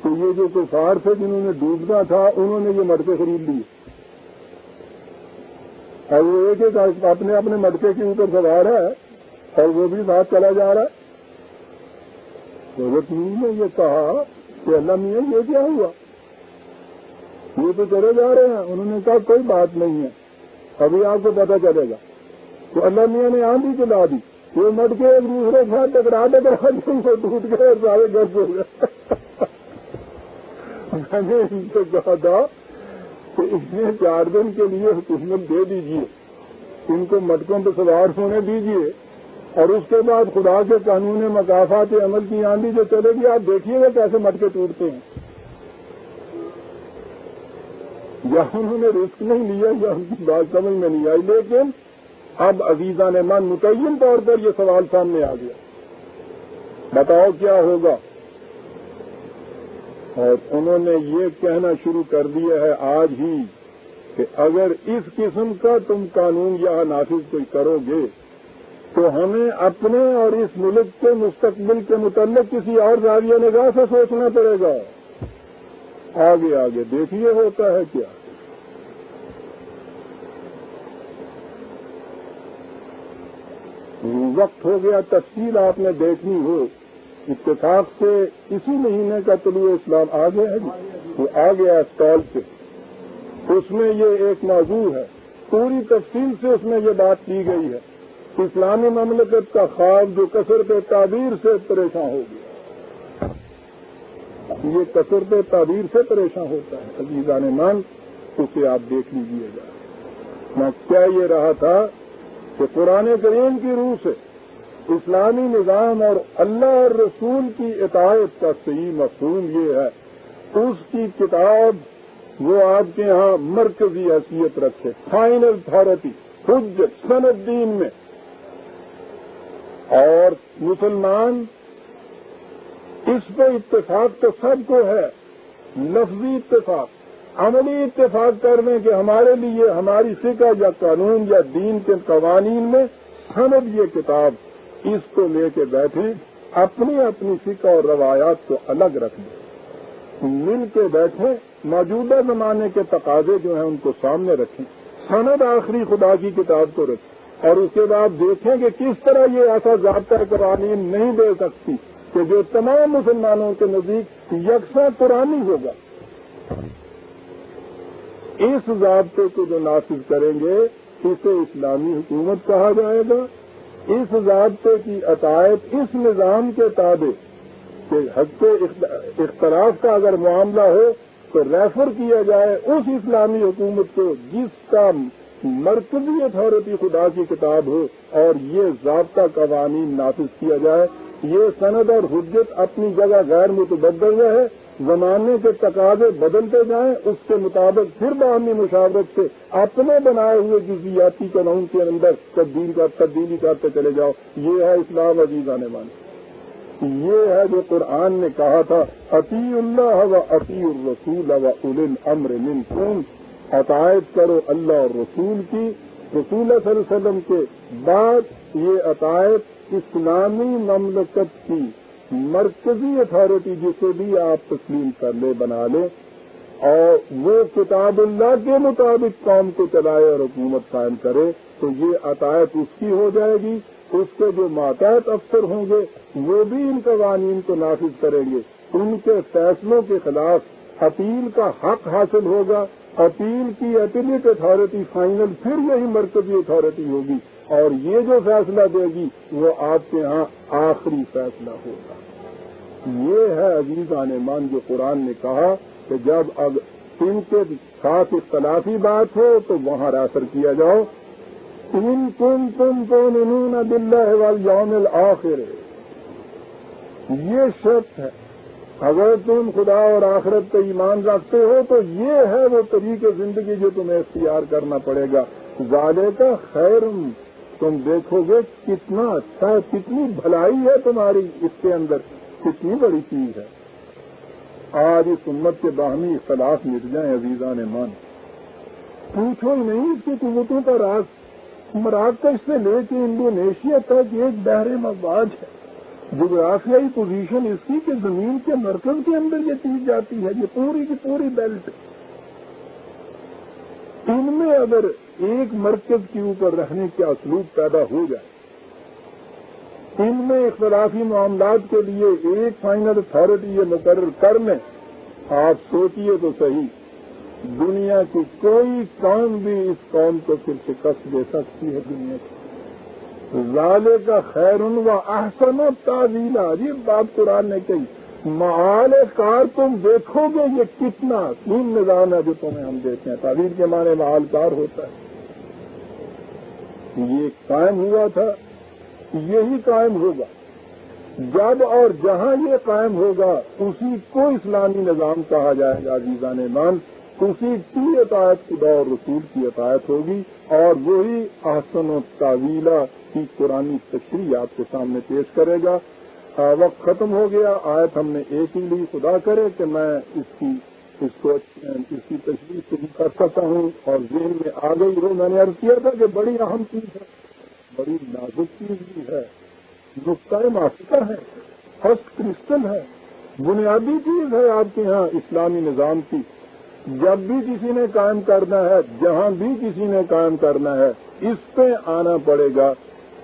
تو یہ جو کفار تھے جنہوں نے ڈوبنا تھا انہوں نے یہ مٹکے خرید لیے اور وہ ایک ایک اپنے اپنے مٹکے کے اوپر سوار ہے اور وہ بھی ساتھ چلا جا رہا ہے. حضرت نوح نے یہ کہا کہ اللہ میاں یہ کیا ہوا, یہ تو چلے جا رہے ہیں. انہوں نے کہا کوئی بات نہیں ہے, ابھی آپ کو پتہ چلے گا. تو اللہ میاں نے آندھی چلا دی, وہ مٹکے ایک دوسرے کے ساتھ ٹکرا کو ٹوٹ گئے اور سارے گرد ہو گئے. میں نے ان سے کہا تھا کہ انہیں 4 دن کے لیے حکومت دے دیجیے, ان کو مٹکوں پہ سوار ہونے دیجیے, اور اس کے بعد خدا کے قانون مکافات عمل کی آندھی جو چلے گی آپ دیکھیے گا کیسے مٹکے ٹوٹتے ہیں. یا انہوں نے رسک نہیں لیا یا ان کی بات سمجھ میں نہیں آئی. لیکن اب عزیزان من متعین طور پر یہ سوال سامنے آ گیا, بتاؤ کیا ہوگا. اور انہوں نے یہ کہنا شروع کر دیا ہے آج ہی کہ اگر اس قسم کا تم قانون یہاں نافذ کوئی کرو گے تو ہمیں اپنے اور اس ملک کے مستقبل کے متعلق کسی اور زاویہ نگاہ سے سوچنا پڑے گا. آگے آگے دیکھیے ہوتا ہے کیا. وقت ہو گیا, تفصیل آپ نے دیکھنی ہو. اتفاق سے اسی مہینے کا طلوع اسلام آ گیا ہے, وہ آ گیا اسٹال پہ. اس میں یہ ایک موضوع ہے, پوری تفصیل سے اس میں یہ بات کی گئی ہے. اسلامی مملکت کا خواب جو کثرت تعبیر سے پریشان ہو گیا, یہ کثرت تعبیر سے پریشان ہوتا ہے. عزیزان مان اسے آپ دیکھ لیجیے گا. میں کیا یہ رہا تھا کہ قرآن کریم کی روح سے اسلامی نظام اور اللہ اور رسول کی اطاعت کا صحیح مفہوم یہ ہے, اس کی کتاب وہ آپ کے ہاں مرکزی حیثیت رکھے, فائنل اتھارٹی, حجت سند دین میں. اور مسلمان اس پہ اتفاق تو سب کو ہے, لفظی اتفاق, عملی اتفاق کر دیں کہ ہمارے لیے ہماری فقہ یا قانون یا دین کے قوانین میں سند یہ کتاب, اس کو لے کے بیٹھیں, اپنی اپنی فقہ اور روایات کو الگ رکھ دیں, مل کے بیٹھیں, موجودہ زمانے کے تقاضے جو ہیں ان کو سامنے رکھیں, سند آخری خدا کی کتاب کو رکھیں, اور اس کے بعد دیکھیں کہ کس طرح یہ ایسا ضابطہ قوانین نہیں دے سکتی کہ جو تمام مسلمانوں کے نزدیک یکساں قرآنی ہوگا. اس ضابطے کو جو نافذ کریں گے اسے اسلامی حکومت کہا جائے گا. اس ضابطے کی اطاعت اس نظام کے تابع کہ حق اختلاف کا اگر معاملہ ہو تو ریفر کیا جائے اس اسلامی حکومت کو جس کا مرکزی اتھارٹی خدا کی کتاب ہو, اور یہ ضابطہ قوانین نافذ کیا جائے. یہ سند اور حجت اپنی جگہ غیر متبدل رہے, زمانے کے تقاضے بدلتے جائیں, اس کے مطابق پھر باہمی مشاورت سے اپنے بنائے ہوئے جزیاتی قانون کے اندر تبدیلی کرتے چلے جاؤ. یہ ہے اسلام. عزیزان مان, یہ ہے جو قرآن نے کہا تھا اطیع اللہ و اطیع الرسول و اولی الامر منکم, اطاعت کرو اللہ اور رسول کی. رسول صلی اللہ علیہ وسلم کے بعد یہ اطاعت اسلامی مملکت کی مرکزی اتھارٹی جسے بھی آپ تسلیم کر لے, بنا لے, اور وہ کتاب اللہ کے مطابق قوم کو چلائے اور حکومت قائم کرے, تو یہ اطاعت اس کی ہو جائے گی. اس کے جو ماتحت افسر ہوں گے وہ بھی ان قوانین کو نافذ کریں گے. ان کے فیصلوں کے خلاف اپیل کا حق حاصل ہوگا. اپیل کی اپیلیٹ اتھارٹی فائنل پھر یہی مرکزی اتھارٹی ہوگی, اور یہ جو فیصلہ دے گی وہ آپ کے ہاں آخری فیصلہ ہوگا. یہ ہے عزیزان مان جو قرآن نے کہا کہ جب اب ان کے ساتھ اختلافی بات ہو تو وہاں ریفر کیا جاؤ ان کنتم تؤمنون باللہ والیوم الآخر. یہ شرط ہے, اگر تم خدا اور آخرت پہ ایمان رکھتے ہو تو یہ ہے وہ طریقے زندگی جو تمہیں اختیار کرنا پڑے گا. ذالک خیر, تم دیکھو گے کتنا اچھا ہے, کتنی بھلائی ہے تمہاری اس کے اندر, کتنی بڑی چیز ہے. آج اس امت کے باہمی اختلاف مٹ جائیں عزیزان مان, پوچھو ہی نہیں اس کی قوتوں کا راز. مراکش سے لے کے انڈونیشیا تک ایک بحر مواج ہے. جغرافیائی پوزیشن اس کی کہ زمین کے مرکز کے اندر یہ چیز جاتی ہے. یہ پوری کی پوری بیلٹ. ان میں اگر ایک مرکز کے اوپر رہنے کا اسلوب پیدا ہو جائے، ان میں اختلافی معاملات کے لیے ایک فائنل اتھارٹی یہ مقرر کر لیں، آپ سوچئے تو صحیح، دنیا کی کوئی قوم بھی اس قوم کو پھر شکست دے سکتی ہے. دنیا کی ذالک خیر و احسن تاویلا، یہ بات قرآن نے کہی. معال کار تم دیکھو گے یہ کتنا حسین نظام ہے جو تمہیں ہم دیتے ہیں. تعبیر کے معنی معال کار ہوتا ہے. یہ قائم ہوا تھا، یہی قائم ہوگا. جب اور جہاں یہ قائم ہوگا اسی کو اسلامی نظام کہا جائے گا. عزیزان ایمان، اسی کی اطاعت خدا اور رسول کی اطاعت ہوگی، اور وہی احسن و تعویلہ کی قرآنی تشریح آپ کے سامنے پیش کرے گا. وقت ختم ہو گیا. آیت ہم نے ایک ہی لی. خدا کرے کہ میں اس کی تشریح سے بھی کر سکتا ہوں اور ذہن میں آ گئی ہو. میں نے عرض کیا تھا کہ بڑی اہم چیز ہے، بڑی نازک چیز بھی ہے، نقطۂ معاشرہ ہے، فرسٹ کرسٹل ہے، بنیادی چیز ہے آپ کے ہاں اسلامی نظام کی. جب بھی کسی نے قائم کرنا ہے، جہاں بھی کسی نے قائم کرنا ہے، اس پہ آنا پڑے گا.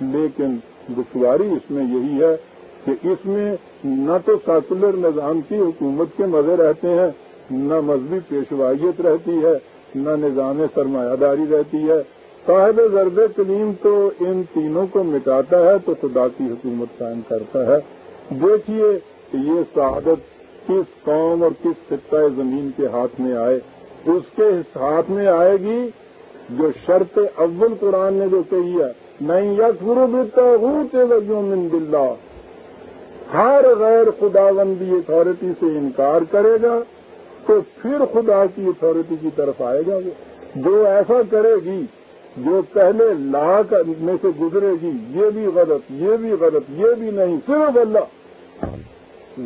لیکن دشواری اس میں یہی ہے کہ اس میں نہ تو سیکولر نظام کی حکومت کے مزے رہتے ہیں، نہ مذہبی پیشوائیت رہتی ہے، نہ نظام سرمایہ داری رہتی ہے. صاحب ضرب کلیم تو ان تینوں کو مٹاتا ہے تو خدا کی حکومت قائم کرتا ہے. دیکھیے کہ یہ سعادت کس قوم اور کس خطہ زمین کے ہاتھ میں آئے. اس کے ہاتھ میں آئے گی جو شرط اول قرآن نے جو کہی ہے، نہیں یکفر بالطاغوت ویؤمن باللہ. ہر غیر خداوندی اتھارٹی سے انکار کرے گا تو پھر خدا کی اتھارٹی کی طرف آئے گا. جو ایسا کرے گی، جو پہلے لا میں سے گزرے گی، یہ بھی غلط، یہ بھی غلط، یہ بھی نہیں، صرف اللہ،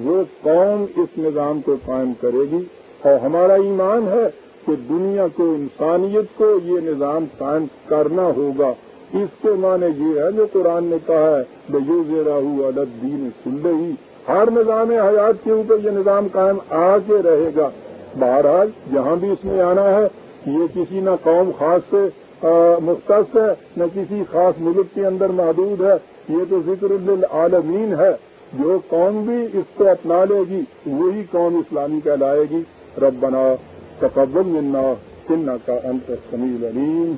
وہ قوم اس نظام کو قائم کرے گی. اور ہمارا ایمان ہے کہ دنیا کو، انسانیت کو یہ نظام قائم کرنا ہوگا. اس کے معنی یہ ہے جو قرآن نے کہا ہے بَيُظْهِرَهُ عَلَى الدِّينِ كُلِّهِ، ہر نظام حیات کے اوپر یہ نظام قائم آ کے رہے گا. بہرحال جہاں بھی اس میں آنا ہے، یہ کسی نہ قوم خاص سے مختص ہے، نہ کسی خاص ملک کے اندر محدود ہے. یہ تو ذکر للعالمین ہے. جو قوم بھی اس کو اپنا لے گی وہی قوم اسلامی کہلائے گی. ربنا تقبل منا انک انت السمیع العلیم.